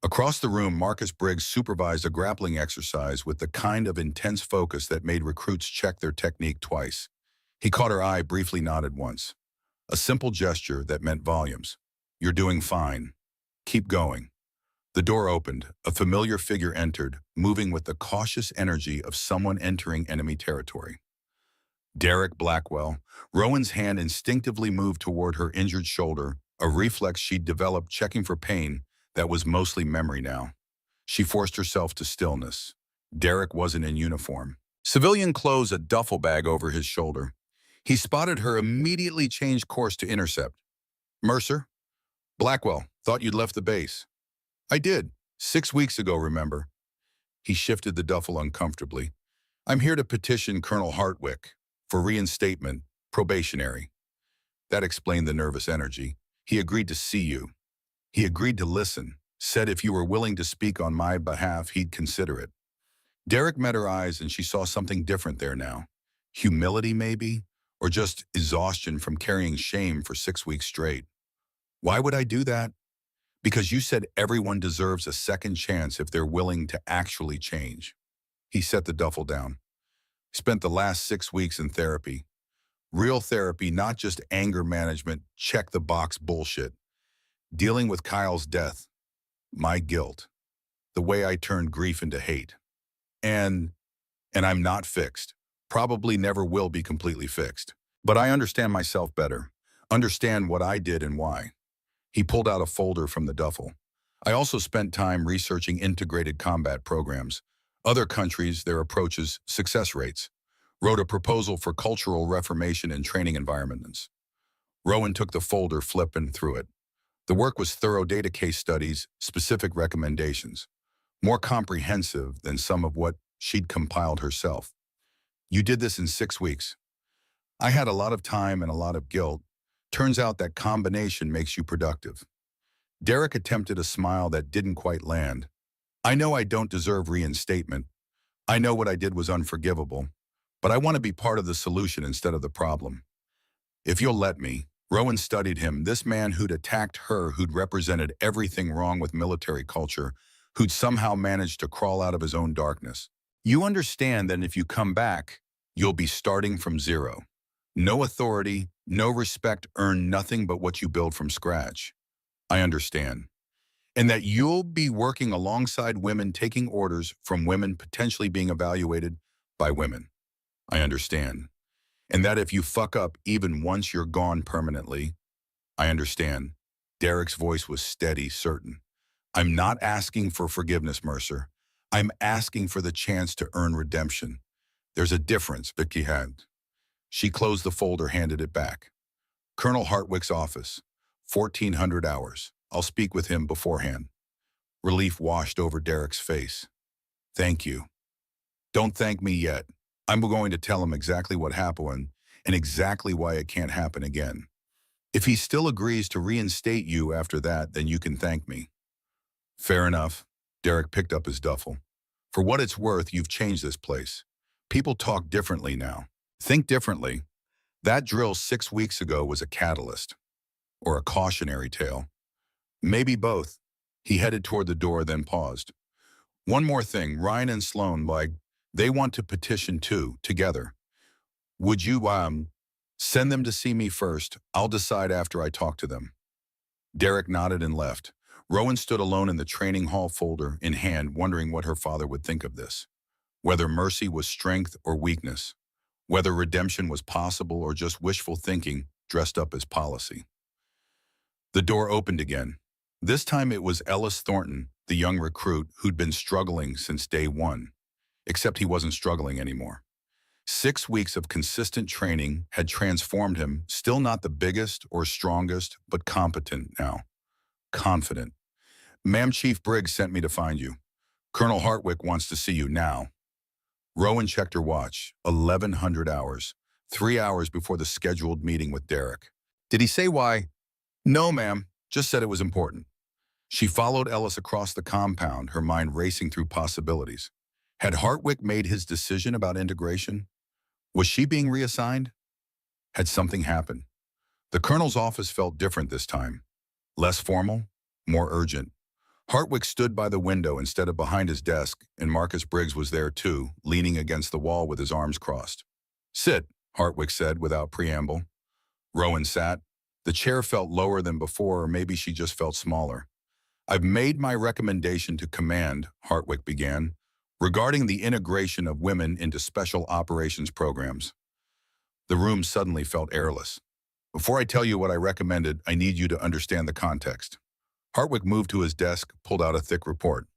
Across the room, Marcus Briggs supervised a grappling exercise with the kind of intense focus that made recruits check their technique twice. He caught her eye, briefly nodded once. A simple gesture that meant volumes. You're doing fine. Keep going. The door opened. A familiar figure entered, moving with the cautious energy of someone entering enemy territory. Derek Blackwell. Rowan's hand instinctively moved toward her injured shoulder, a reflex she'd developed checking for pain that was mostly memory now. She forced herself to stillness. Derek wasn't in uniform. Civilian clothes, a duffel bag over his shoulder. He spotted her, immediately changed course to intercept. Mercer? Blackwell, thought you'd left the base. I did. 6 weeks ago, remember? He shifted the duffel uncomfortably. I'm here to petition Colonel Hartwick for reinstatement, probationary. That explained the nervous energy. He agreed to see you. He agreed to listen, said if you were willing to speak on my behalf, he'd consider it. Derek met her eyes and she saw something different there now. Humility, maybe? Or just exhaustion from carrying shame for 6 weeks straight. Why would I do that? Because you said everyone deserves a second chance if they're willing to actually change. He set the duffel down. Spent the last 6 weeks in therapy. Real therapy, not just anger management, check the box bullshit. Dealing with Kyle's death, my guilt, the way I turned grief into hate. And I'm not fixed. Probably never will be completely fixed. But I understand myself better. Understand what I did and why. He pulled out a folder from the duffel. I also spent time researching integrated combat programs, other countries, their approaches, success rates. Wrote a proposal for cultural reformation in training environments. Rowan took the folder, flipping through it. The work was thorough data case studies, specific recommendations, more comprehensive than some of what she'd compiled herself. You did this in 6 weeks. I had a lot of time and a lot of guilt. Turns out that combination makes you productive. Derek attempted a smile that didn't quite land. I know I don't deserve reinstatement. I know what I did was unforgivable, but I want to be part of the solution instead of the problem. If you'll let me. Rowan studied him, this man who'd attacked her, who'd represented everything wrong with military culture, who'd somehow managed to crawl out of his own darkness. You understand that if you come back, you'll be starting from zero. No authority, no respect, earn nothing but what you build from scratch. I understand. And that you'll be working alongside women, taking orders from women, potentially being evaluated by women. I understand. And that if you fuck up even once, you're gone permanently. I understand. Derek's voice was steady, certain. I'm not asking for forgiveness, Mercer. I'm asking for the chance to earn redemption. There's a difference, Vicky had. She closed the folder, handed it back. Colonel Hartwick's office, 1400 hours. I'll speak with him beforehand. Relief washed over Derek's face. Thank you. Don't thank me yet. I'm going to tell him exactly what happened and exactly why it can't happen again. If he still agrees to reinstate you after that, then you can thank me. Fair enough. Derek picked up his duffel. For what it's worth, you've changed this place. People talk differently now. Think differently. That drill 6 weeks ago was a catalyst. Or a cautionary tale. Maybe both. He headed toward the door, then paused. One more thing, Ryan and Sloan, they want to petition too, together. Would you, send them to see me first? I'll decide after I talk to them. Derek nodded and left. Rowan stood alone in the training hall, folder in hand, wondering what her father would think of this. Whether mercy was strength or weakness. Whether redemption was possible or just wishful thinking dressed up as policy. The door opened again. This time it was Ellis Thornton, the young recruit who'd been struggling since day one. Except he wasn't struggling anymore. 6 weeks of consistent training had transformed him, still not the biggest or strongest, but competent now. Confident. Ma'am, Chief Briggs sent me to find you. Colonel Hartwick wants to see you now. Rowan checked her watch. 1100 hours. 3 hours before the scheduled meeting with Derek. Did he say why? No, ma'am. Just said it was important. She followed Ellis across the compound, her mind racing through possibilities. Had Hartwick made his decision about integration? Was she being reassigned? Had something happened? The colonel's office felt different this time. Less formal, more urgent. Hartwick stood by the window instead of behind his desk, and Marcus Briggs was there too, leaning against the wall with his arms crossed. Sit, Hartwick said without preamble. Rowan sat. The chair felt lower than before, or maybe she just felt smaller. I've made my recommendation to command, Hartwick began, regarding the integration of women into special operations programs. The room suddenly felt airless. Before I tell you what I recommended, I need you to understand the context. Hartwick moved to his desk, pulled out a thick report.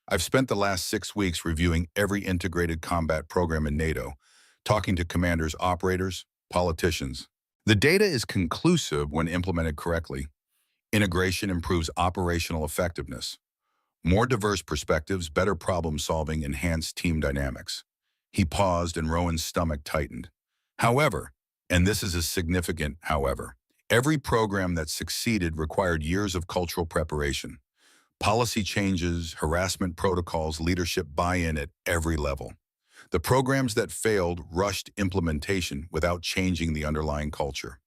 I've spent the last 6 weeks reviewing every integrated combat program in NATO, talking to commanders, operators, politicians. The data is conclusive when implemented correctly. Integration improves operational effectiveness. More diverse perspectives, better problem-solving, enhanced team dynamics. He paused and Rowan's stomach tightened. However, and this is a significant however, every program that succeeded required years of cultural preparation. Policy changes, harassment protocols, leadership buy-in at every level. The programs that failed rushed implementation without changing the underlying culture.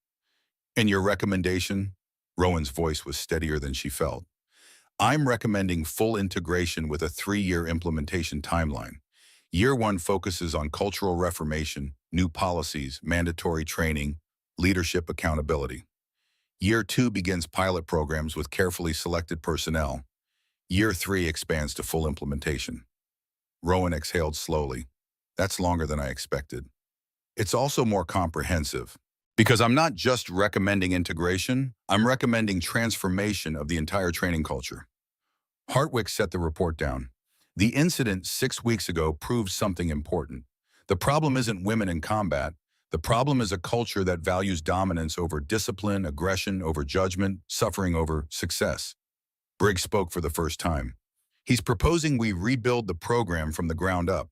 And your recommendation? Rowan's voice was steadier than she felt. I'm recommending full integration with a 3-year implementation timeline. Year 1 focuses on cultural reformation, new policies, mandatory training, leadership accountability. Year 2 begins pilot programs with carefully selected personnel. Year 3 expands to full implementation. Rowan exhaled slowly. That's longer than I expected. It's also more comprehensive. Because I'm not just recommending integration, I'm recommending transformation of the entire training culture. Hartwick set the report down. The incident 6 weeks ago proved something important. The problem isn't women in combat. The problem is a culture that values dominance over discipline, aggression over judgment, suffering over success. Briggs spoke for the first time. He's proposing we rebuild the program from the ground up.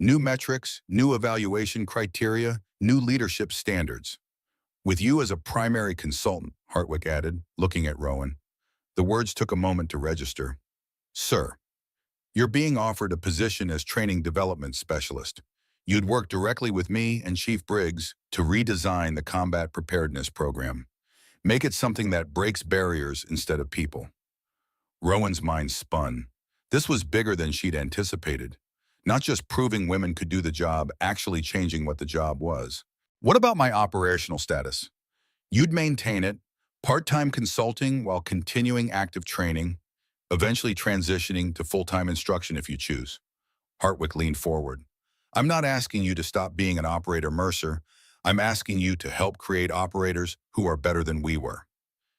New metrics, new evaluation criteria, new leadership standards. With you as a primary consultant, Hartwick added, looking at Rowan. The words took a moment to register. Sir, you're being offered a position as training development specialist. You'd work directly with me and Chief Briggs to redesign the combat preparedness program. Make it something that breaks barriers instead of people. Rowan's mind spun. This was bigger than she'd anticipated. Not just proving women could do the job, actually changing what the job was. What about my operational status? You'd maintain it, part-time consulting while continuing active training, eventually transitioning to full-time instruction if you choose. Hartwick leaned forward. I'm not asking you to stop being an operator, Mercer. I'm asking you to help create operators who are better than we were.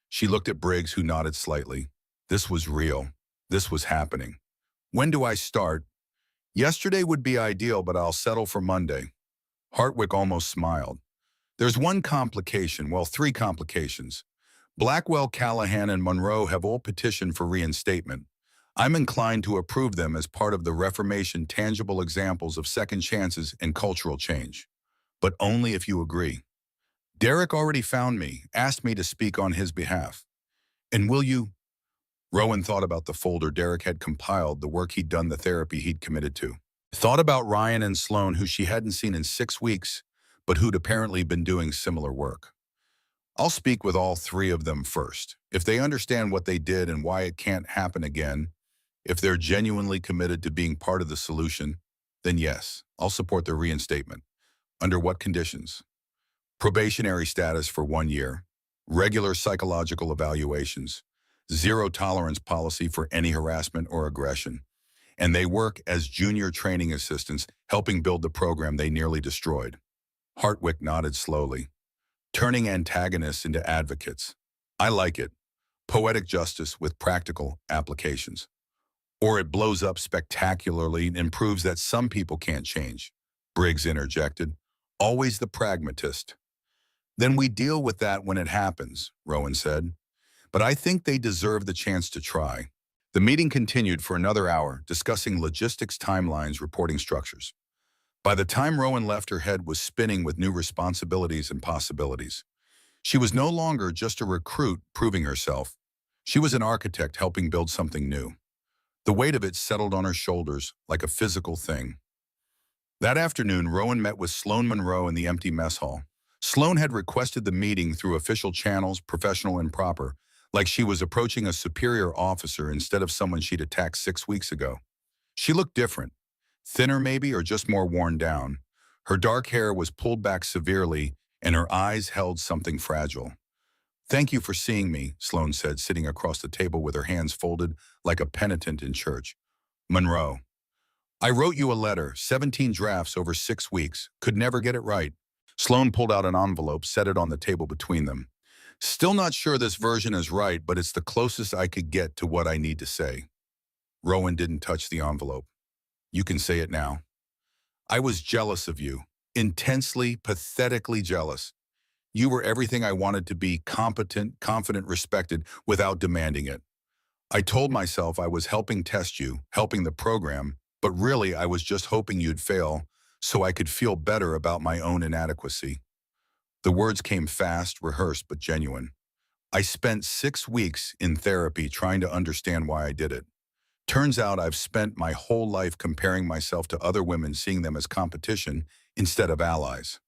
She looked at Briggs, who nodded slightly. This was real. This was happening. When do I start? Yesterday would be ideal, but I'll settle for Monday. Hartwick almost smiled. There's one complication, well, three complications. Blackwell, Callahan, and Monroe have all petitioned for reinstatement. I'm inclined to approve them as part of the Reformation tangible examples of second chances and cultural change. But only if you agree. Derek already found me, asked me to speak on his behalf. And will you? Rowan thought about the folder Derek had compiled, the work he'd done, the therapy he'd committed to. Thought about Ryan and Sloan, who she hadn't seen in 6 weeks, but who'd apparently been doing similar work. I'll speak with all three of them first. If they understand what they did and why it can't happen again, if they're genuinely committed to being part of the solution, then yes, I'll support their reinstatement. Under what conditions? Probationary status for 1 year, regular psychological evaluations, zero tolerance policy for any harassment or aggression, and they work as junior training assistants, helping build the program they nearly destroyed. Hartwick nodded slowly. Turning antagonists into advocates. I like it. Poetic justice with practical applications. Or it blows up spectacularly and proves that some people can't change, Briggs interjected. Always the pragmatist. Then we deal with that when it happens, Rowan said. But I think they deserve the chance to try. The meeting continued for another hour, discussing logistics, timelines, reporting structures. By the time Rowan left, her head was spinning with new responsibilities and possibilities. She was no longer just a recruit proving herself. She was an architect helping build something new. The weight of it settled on her shoulders like a physical thing. That afternoon, Rowan met with Sloan Monroe in the empty mess hall. Sloan had requested the meeting through official channels, professional and proper, like she was approaching a superior officer instead of someone she'd attacked 6 weeks ago. She looked different. Thinner maybe, or just more worn down. Her dark hair was pulled back severely, and her eyes held something fragile. Thank you for seeing me, Sloan said, sitting across the table with her hands folded like a penitent in church. Monroe. I wrote you a letter, 17 drafts over 6 weeks. Could never get it right. Sloan pulled out an envelope, set it on the table between them. Still not sure this version is right, but it's the closest I could get to what I need to say. Rowan didn't touch the envelope. You can say it now. I was jealous of you. Intensely, pathetically jealous. You were everything I wanted to be, competent, confident, respected, without demanding it. I told myself I was helping test you, helping the program, but really I was just hoping you'd fail so I could feel better about my own inadequacy. The words came fast, rehearsed, but genuine. I spent 6 weeks in therapy trying to understand why I did it. Turns out I've spent my whole life comparing myself to other women, seeing them as competition instead of allies.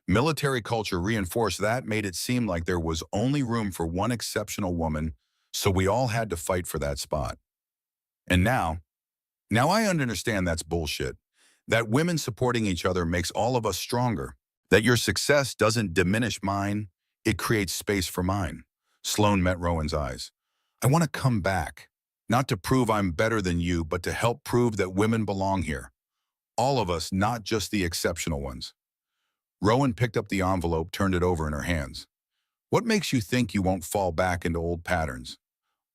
Military culture reinforced that, made it seem like there was only room for one exceptional woman, so we all had to fight for that spot. And now I understand that's bullshit. That women supporting each other makes all of us stronger. That your success doesn't diminish mine, it creates space for mine. Sloan met Rowan's eyes. I want to come back. Not to prove I'm better than you, but to help prove that women belong here. All of us, not just the exceptional ones. Rowan picked up the envelope, turned it over in her hands. What makes you think you won't fall back into old patterns?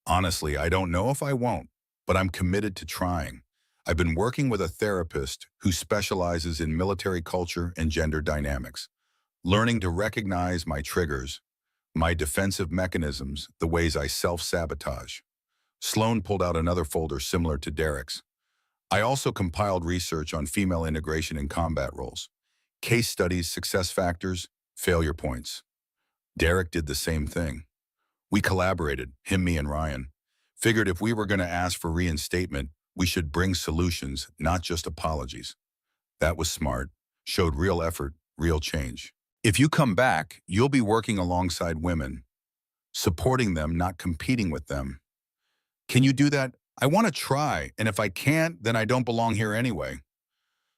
Honestly, I don't know if I won't. but I'm committed to trying. I've been working with a therapist who specializes in military culture and gender dynamics, learning to recognize my triggers, my defensive mechanisms, the ways I self-sabotage. Sloan pulled out another folder similar to Derek's. I also compiled research on female integration in combat roles, case studies, success factors, failure points. Derek did the same thing. We collaborated, him, me, and Ryan. Figured if we were going to ask for reinstatement, we should bring solutions, not just apologies. That was smart, showed real effort, real change. If you come back, you'll be working alongside women, supporting them, not competing with them. Can you do that? I want to try, and if I can't, then I don't belong here anyway.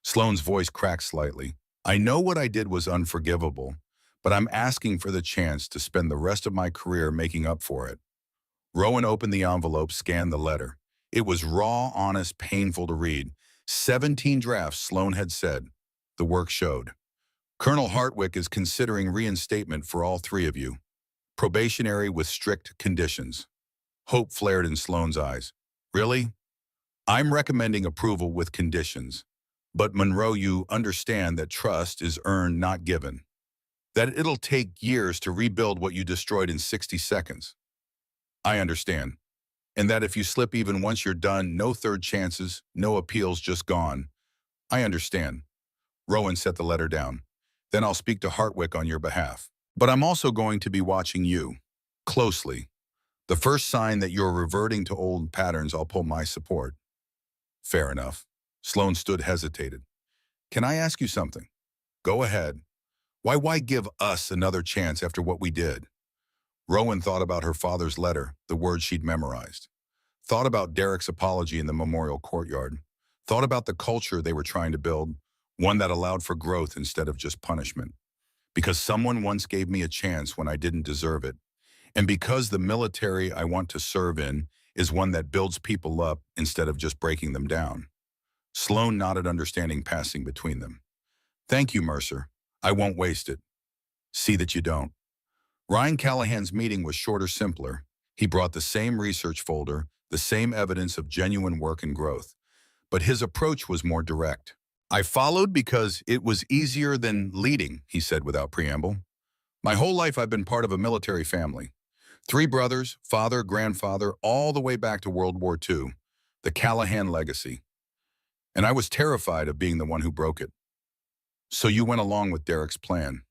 Sloane's voice cracked slightly. I know what I did was unforgivable, but I'm asking for the chance to spend the rest of my career making up for it. Rowan opened the envelope, scanned the letter. It was raw, honest, painful to read. 17 drafts, Sloan had said. The work showed. Colonel Hartwick is considering reinstatement for all three of you. Probationary with strict conditions. Hope flared in Sloane's eyes. Really? I'm recommending approval with conditions. But Monroe, you understand that trust is earned, not given. That it'll take years to rebuild what you destroyed in 60 seconds. I understand. And that if you slip even once you're done, no third chances, no appeals, just gone. I understand. Rowan set the letter down. Then I'll speak to Hartwick on your behalf. But I'm also going to be watching you closely. The first sign that you're reverting to old patterns, I'll pull my support. Fair enough. Sloan stood, hesitated. Can I ask you something? Go ahead. Why give us another chance after what we did? Rowan thought about her father's letter, the words she'd memorized. Thought about Derek's apology in the memorial courtyard. Thought about the culture they were trying to build, one that allowed for growth instead of just punishment. Because someone once gave me a chance when I didn't deserve it. And because the military I want to serve in is one that builds people up instead of just breaking them down. Sloan nodded, understanding passing between them. Thank you, Mercer. I won't waste it. See that you don't. Ryan Callahan's meeting was shorter, simpler. He brought the same research folder, the same evidence of genuine work and growth. But his approach was more direct. I followed because it was easier than leading, he said without preamble. My whole life I've been part of a military family. 3 brothers, father, grandfather, all the way back to World War II. The Callahan legacy. And I was terrified of being the one who broke it. So you went along with Derek's plan.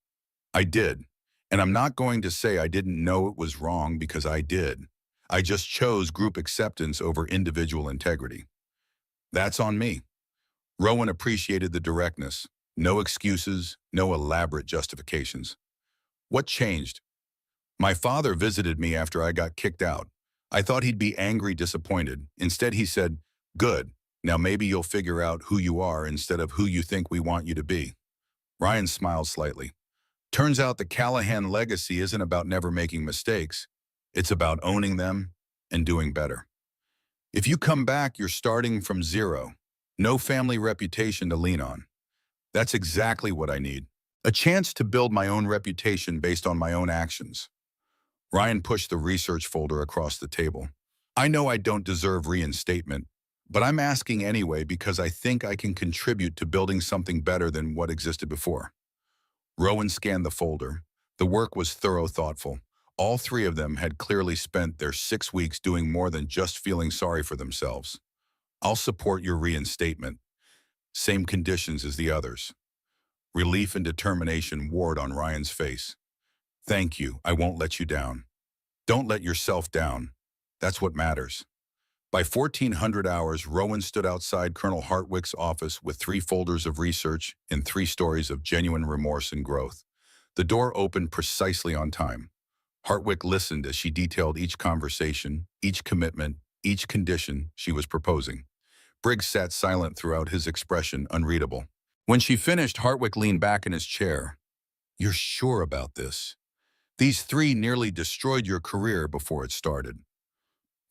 I did. And I'm not going to say I didn't know it was wrong, because I did. I just chose group acceptance over individual integrity. That's on me. Rowan appreciated the directness. No excuses, no elaborate justifications. What changed? My father visited me after I got kicked out. I thought he'd be angry, disappointed. Instead, he said, "Good. Now maybe you'll figure out who you are instead of who you think we want you to be." Ryan smiled slightly. Turns out the Callahan legacy isn't about never making mistakes. It's about owning them and doing better. If you come back, you're starting from zero. No family reputation to lean on. That's exactly what I need. A chance to build my own reputation based on my own actions. Ryan pushed the research folder across the table. I know I don't deserve reinstatement, but I'm asking anyway because I think I can contribute to building something better than what existed before. Rowan scanned the folder. The work was thorough, thoughtful. All 3 of them had clearly spent their 6 weeks doing more than just feeling sorry for themselves. I'll support your reinstatement. Same conditions as the others. Relief and determination warred on Ryan's face. Thank you. I won't let you down. Don't let yourself down. That's what matters. By 1400 hours, Rowan stood outside Colonel Hartwick's office with 3 folders of research and 3 stories of genuine remorse and growth. The door opened precisely on time. Hartwick listened as she detailed each conversation, each commitment, each condition she was proposing. Briggs sat silent throughout, his expression unreadable. When she finished, Hartwick leaned back in his chair. You're sure about this? These 3 nearly destroyed your career before it started.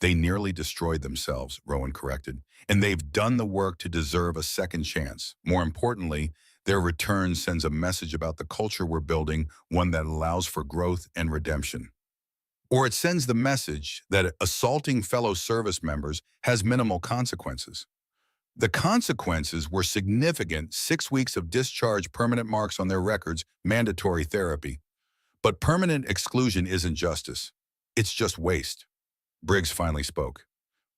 They nearly destroyed themselves, Rowan corrected, and they've done the work to deserve a second chance. More importantly, their return sends a message about the culture we're building, one that allows for growth and redemption. Or it sends the message that assaulting fellow service members has minimal consequences. The consequences were significant: 6 weeks of discharge, permanent marks on their records, mandatory therapy. But permanent exclusion isn't justice. It's just waste. Briggs finally spoke.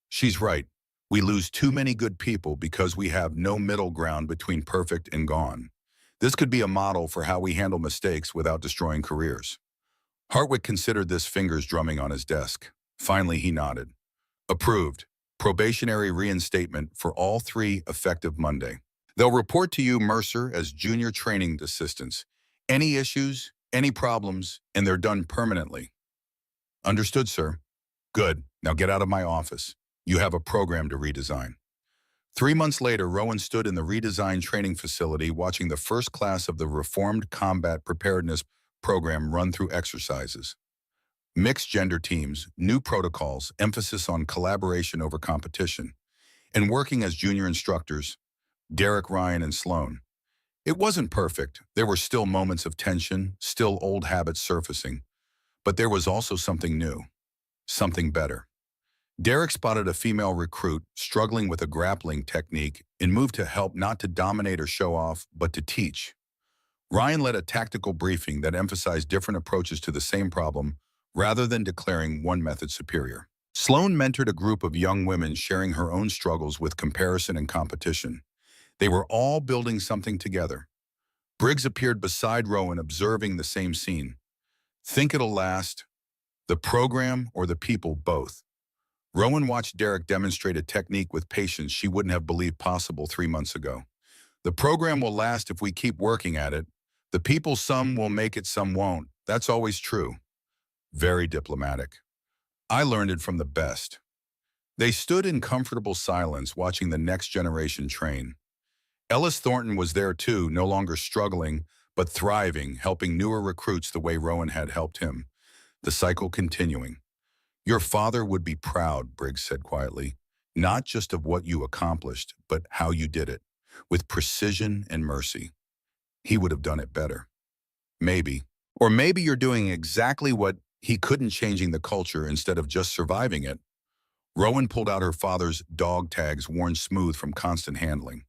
She's right. We lose too many good people because we have no middle ground between perfect and gone. This could be a model for how we handle mistakes without destroying careers. Hartwick considered this, fingers drumming on his desk. Finally, he nodded. Approved. Probationary reinstatement for all three, effective Monday. They'll report to you, Mercer, as junior training assistants. Any issues, any problems, and they're done permanently. Understood, sir. Good. Now get out of my office. You have a program to redesign. 3 months later, Rowan stood in the redesigned training facility watching the first class of the reformed combat preparedness program run through exercises. Mixed gender teams, new protocols, emphasis on collaboration over competition, and working as junior instructors, Derek, Ryan, and Sloan. It wasn't perfect. There were still moments of tension, still old habits surfacing, but there was also something new, something better. Derek spotted a female recruit struggling with a grappling technique and moved to help, not to dominate or show off, but to teach. Ryan led a tactical briefing that emphasized different approaches to the same problem rather than declaring one method superior. Sloan mentored a group of young women sharing her own struggles with comparison and competition. They were all building something together. Briggs appeared beside Rowan, observing the same scene. Think it'll last? The program or the people, both? Rowan watched Derek demonstrate a technique with patience she wouldn't have believed possible 3 months ago. The program will last if we keep working at it. The people, some will make it, some won't. That's always true. Very diplomatic. I learned it from the best. They stood in comfortable silence, watching the next generation train. Ellis Thornton was there too, no longer struggling, but thriving, helping newer recruits the way Rowan had helped him. The cycle continuing. Your father would be proud, Briggs said quietly, not just of what you accomplished, but how you did it, with precision and mercy. He would have done it better. Maybe. Or maybe you're doing exactly what he couldn't, changing the culture instead of just surviving it. Rowan pulled out her father's dog tags, worn smooth from constant handling.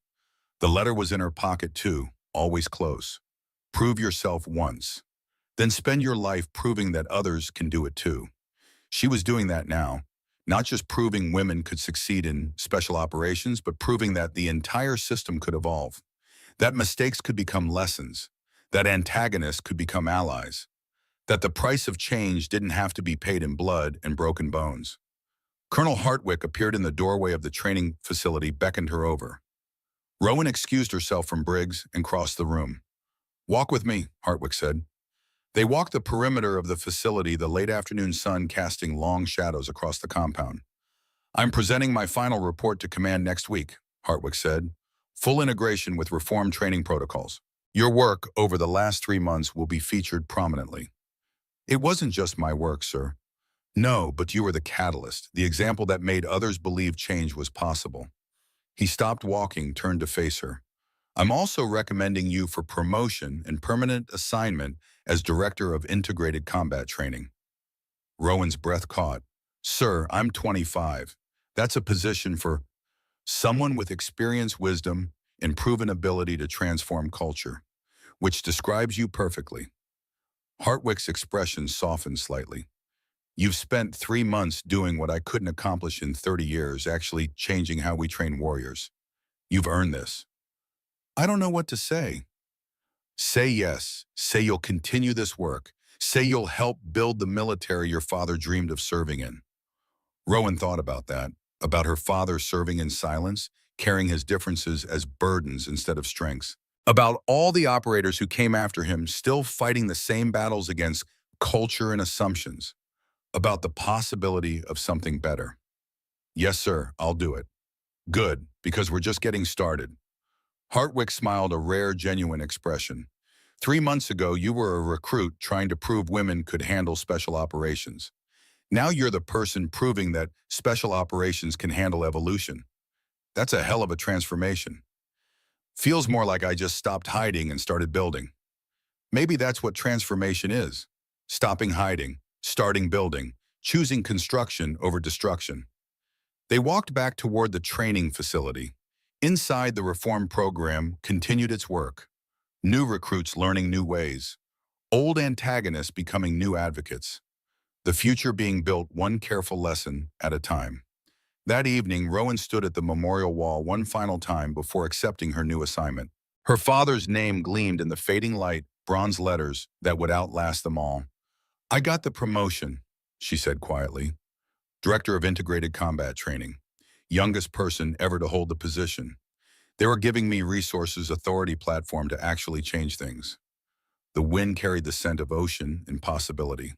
The letter was in her pocket too, always close. Prove yourself once. Then spend your life proving that others can do it too. She was doing that now, not just proving women could succeed in special operations, but proving that the entire system could evolve, that mistakes could become lessons, that antagonists could become allies, that the price of change didn't have to be paid in blood and broken bones. Colonel Hartwick appeared in the doorway of the training facility, beckoned her over. Rowan excused herself from Briggs and crossed the room. Walk with me, Hartwick said. They walked the perimeter of the facility, the late afternoon sun casting long shadows across the compound. I'm presenting my final report to command next week, Hartwick said. Full integration with reformed training protocols. Your work over the last 3 months will be featured prominently. It wasn't just my work, sir. No, but you were the catalyst, the example that made others believe change was possible. He stopped walking, turned to face her. I'm also recommending you for promotion and permanent assignment as Director of Integrated Combat Training. Rowan's breath caught. Sir, I'm 25. That's a position for someone with experience, wisdom, and proven ability to transform culture, which describes you perfectly. Hartwick's expression softened slightly. You've spent 3 months doing what I couldn't accomplish in 30 years, actually changing how we train warriors. You've earned this. I don't know what to say. Say yes. Say you'll continue this work. Say you'll help build the military your father dreamed of serving in. Rowan thought about that, about her father serving in silence, carrying his differences as burdens instead of strengths. About all the operators who came after him, still fighting the same battles against culture and assumptions. About the possibility of something better. Yes, sir, I'll do it. Good, because we're just getting started. Hartwick smiled, a rare, genuine expression. 3 months ago, you were a recruit trying to prove women could handle special operations. Now you're the person proving that special operations can handle evolution. That's a hell of a transformation. Feels more like I just stopped hiding and started building. Maybe that's what transformation is. Stopping hiding, starting building, choosing construction over destruction. They walked back toward the training facility. Inside, the reform program continued its work. New recruits learning new ways. Old antagonists becoming new advocates. The future being built one careful lesson at a time. That evening, Rowan stood at the memorial wall one final time before accepting her new assignment. Her father's name gleamed in the fading light, bronze letters that would outlast them all. "I got the promotion," she said quietly. Director of Integrated Combat Training. Youngest person ever to hold the position. They were giving me resources, authority platform to actually change things. The wind carried the scent of ocean and possibility.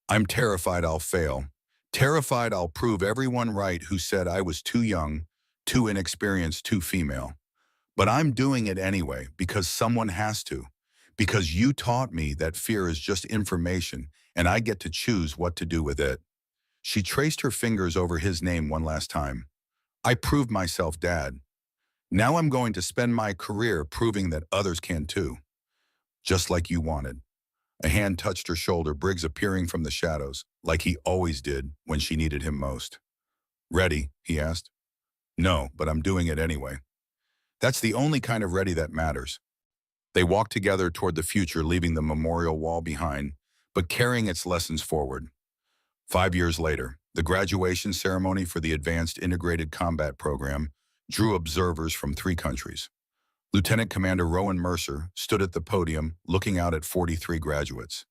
"I'm terrified I'll fail. Terrified I'll prove everyone right who said I was too young, too inexperienced, too female. But I'm doing it anyway because someone has to. Because you taught me that fear is just information and I get to choose what to do with it." She traced her fingers over his name one last time. "I proved myself, Dad. Now I'm going to spend my career proving that others can too. Just like you wanted." A hand touched her shoulder, Briggs appearing from the shadows, like he always did when she needed him most. "Ready?" he asked. "No, but I'm doing it anyway." "That's the only kind of ready that matters." They walked together toward the future, leaving the memorial wall behind, but carrying its lessons forward. 5 years later, the graduation ceremony for the Advanced Integrated Combat Program drew observers from 3 countries. Lieutenant Commander Rowan Mercer stood at the podium looking out at 43 graduates.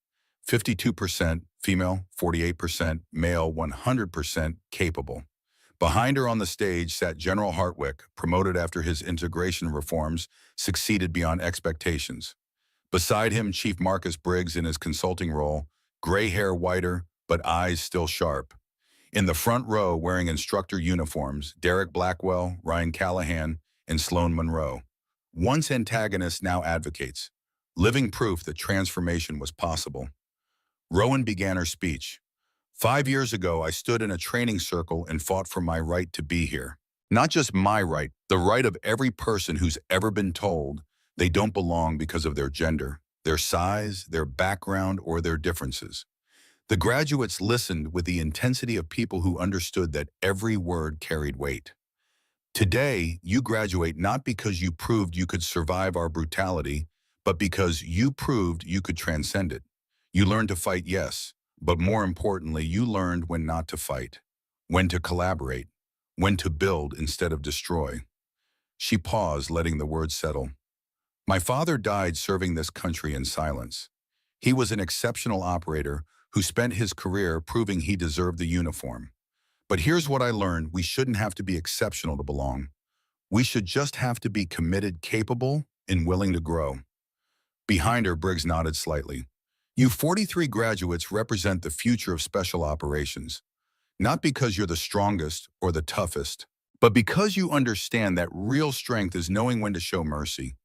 52% female, 48% male, 100% capable. Behind her on the stage sat General Hartwick, promoted after his integration reforms succeeded beyond expectations. Beside him, Chief Marcus Briggs in his consulting role, gray hair whiter, but eyes still sharp. In the front row, wearing instructor uniforms, Derek Blackwell, Ryan Callahan, and Sloan Monroe. Once antagonists, now advocates. Living proof that transformation was possible. Rowan began her speech. "5 years ago, I stood in a training circle and fought for my right to be here. Not just my right, the right of every person who's ever been told they don't belong because of their gender, their size, their background, or their differences." The graduates listened with the intensity of people who understood that every word carried weight. "Today, you graduate not because you proved you could survive our brutality, but because you proved you could transcend it. You learned to fight, yes, but more importantly, you learned when not to fight, when to collaborate, when to build instead of destroy." She paused, letting the words settle. "My father died serving this country in silence. He was an exceptional operator who spent his career proving he deserved the uniform. But here's what I learned: we shouldn't have to be exceptional to belong. We should just have to be committed, capable, and willing to grow." Behind her, Briggs nodded slightly. "You 43 graduates represent the future of special operations, not because you're the strongest or the toughest, but because you understand that real strength is knowing when to show mercy.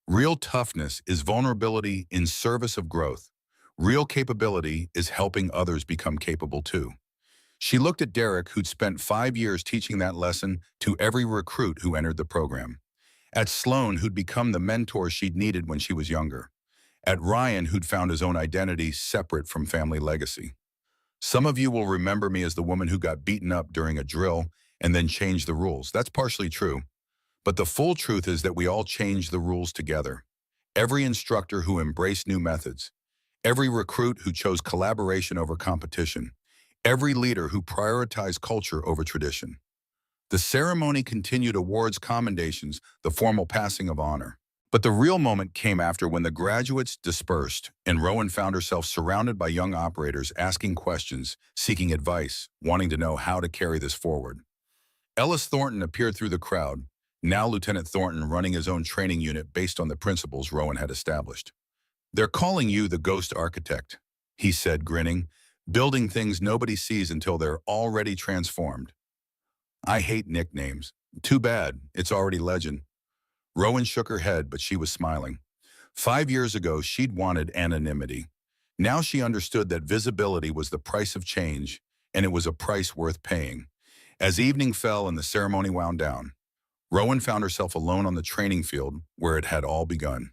Real toughness is vulnerability in service of growth. Real capability is helping others become capable too." She looked at Derek, who'd spent 5 years teaching that lesson to every recruit who entered the program. At Sloan, who'd become the mentor she'd needed when she was younger. At Ryan, who'd found his own identity separate from family legacy. "Some of you will remember me as the woman who got beaten up during a drill and then changed the rules." That's partially true. But the full truth is that we all changed the rules together. Every instructor who embraced new methods. Every recruit who chose collaboration over competition. Every leader who prioritized culture over tradition. The ceremony continued awards, commendations, the formal passing of honor. But the real moment came after, when the graduates dispersed and Rowan found herself surrounded by young operators asking questions, seeking advice, wanting to know how to carry this forward. Ellis Thornton appeared through the crowd, now Lieutenant Thornton, running his own training unit based on the principles Rowan had established. "They're calling you the ghost architect," he said, grinning, "building things nobody sees until they're already transformed." "I hate nicknames." "Too bad, it's already legend." Rowan shook her head, but she was smiling. 5 years ago, she'd wanted anonymity. Now she understood that visibility was the price of change, and it was a price worth paying. As evening fell and the ceremony wound down, Rowan found herself alone on the training field where it had all begun.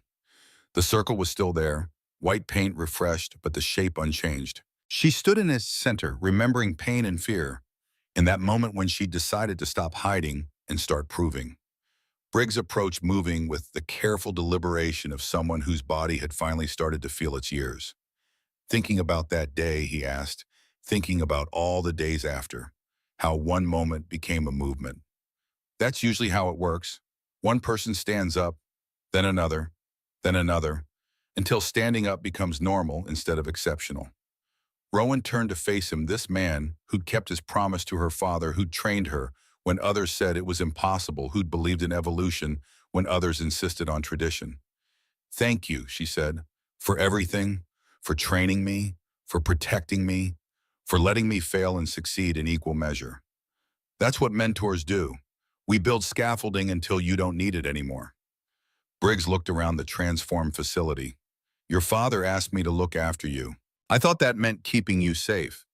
The circle was still there, white paint refreshed, but the shape unchanged. She stood in its center, remembering pain and fear, in that moment when she decided to stop hiding and start proving. Briggs approached moving with the careful deliberation of someone whose body had finally started to feel its years. Thinking about that day, he asked, thinking about all the days after, how one moment became a movement. That's usually how it works. One person stands up, then another, until standing up becomes normal instead of exceptional. Rowan turned to face him, this man who'd kept his promise to her father, who'd trained her when others said it was impossible, who'd believed in evolution when others insisted on tradition. Thank you, she said, for everything, for training me, for protecting me, for letting me fail and succeed in equal measure. That's what mentors do. We build scaffolding until you don't need it anymore. Briggs looked around the transformed facility. Your father asked me to look after you. I thought that meant keeping you safe.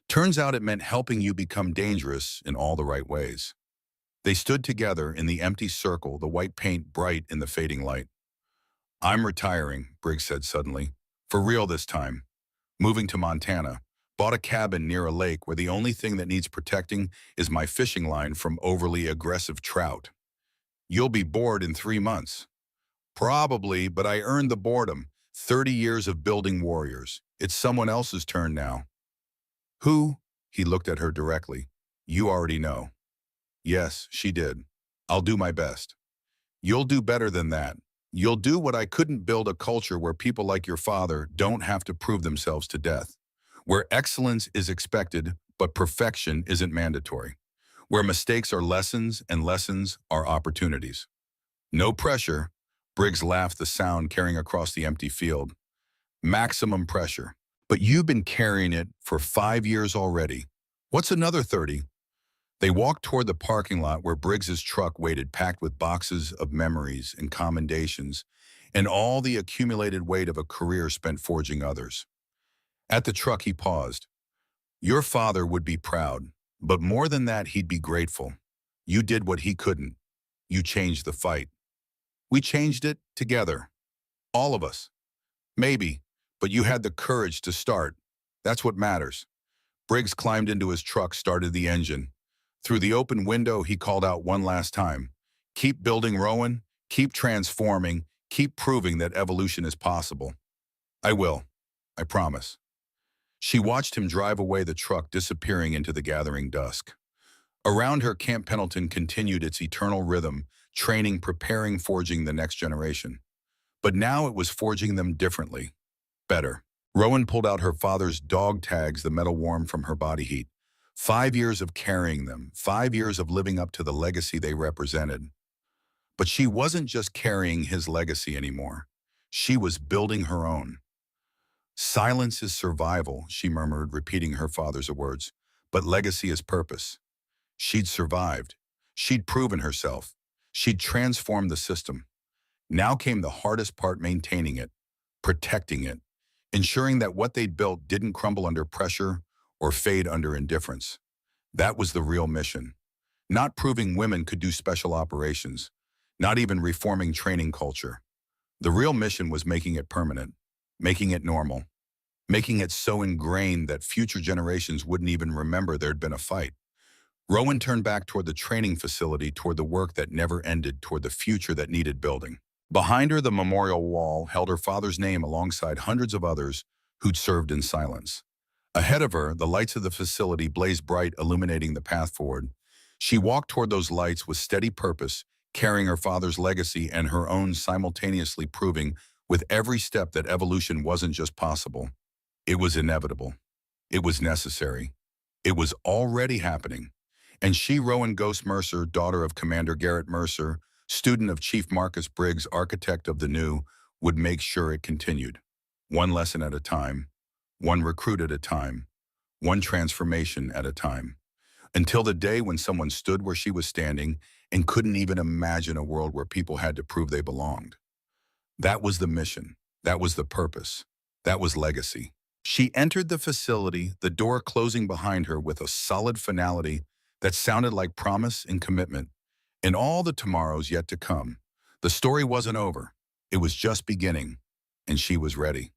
Turns out it meant helping you become dangerous in all the right ways. They stood together in the empty circle, the white paint bright in the fading light. I'm retiring, Briggs said suddenly. For real this time. Moving to Montana. Bought a cabin near a lake where the only thing that needs protecting is my fishing line from overly aggressive trout. You'll be bored in 3 months. Probably, but I earned the boredom. 30 years of building warriors. It's someone else's turn now. Who? He looked at her directly. You already know. Yes, she did. I'll do my best. You'll do better than that. You'll do what I couldn't, build a culture where people like your father don't have to prove themselves to death. Where excellence is expected, but perfection isn't mandatory. Where mistakes are lessons and lessons are opportunities. No pressure. Briggs laughed, the sound carrying across the empty field. Maximum pressure. But you've been carrying it for 5 years already. What's another 30? They walked toward the parking lot where Briggs's truck waited, packed with boxes of memories and commendations and all the accumulated weight of a career spent forging others. At the truck, he paused. Your father would be proud, but more than that, he'd be grateful. You did what he couldn't. You changed the fight. We changed it together. All of us. Maybe, but you had the courage to start. That's what matters. Briggs climbed into his truck, started the engine. Through the open window, he called out one last time. Keep building, Rowan. Keep transforming. Keep proving that evolution is possible. I will. I promise. She watched him drive away, the truck disappearing into the gathering dusk. Around her, Camp Pendleton continued its eternal rhythm, training, preparing, forging the next generation. But now it was forging them differently. Better. Rowan pulled out her father's dog tags, the metal warm from her body heat. 5 years of carrying them, 5 years of living up to the legacy they represented. But she wasn't just carrying his legacy anymore. She was building her own. Silence is survival, she murmured, repeating her father's words. But legacy is purpose. She'd survived. She'd proven herself. She'd transformed the system. Now came the hardest part, maintaining it, protecting it, ensuring that what they'd built didn't crumble under pressure or fade under indifference. That was the real mission. Not proving women could do special operations, not even reforming training culture. The real mission was making it permanent, making it normal, making it so ingrained that future generations wouldn't even remember there'd been a fight. Rowan turned back toward the training facility, toward the work that never ended, toward the future that needed building. Behind her, the memorial wall held her father's name alongside hundreds of others who'd served in silence. Ahead of her, the lights of the facility blazed bright, illuminating the path forward. She walked toward those lights with steady purpose, carrying her father's legacy and her own, simultaneously, proving with every step that evolution wasn't just possible. It was inevitable. It was necessary. It was already happening. And she, Rowan Ghost Mercer, daughter of Commander Garrett Mercer, student of Chief Marcus Briggs, architect of the new, would make sure it continued. One lesson at a time, one recruit at a time, one transformation at a time. Until the day when someone stood where she was standing and couldn't even imagine a world where people had to prove they belonged. That was the mission. That was the purpose. That was legacy. She entered the facility, the door closing behind her with a solid finality that sounded like promise and commitment. In all the tomorrows yet to come, the story wasn't over. It was just beginning, and she was ready.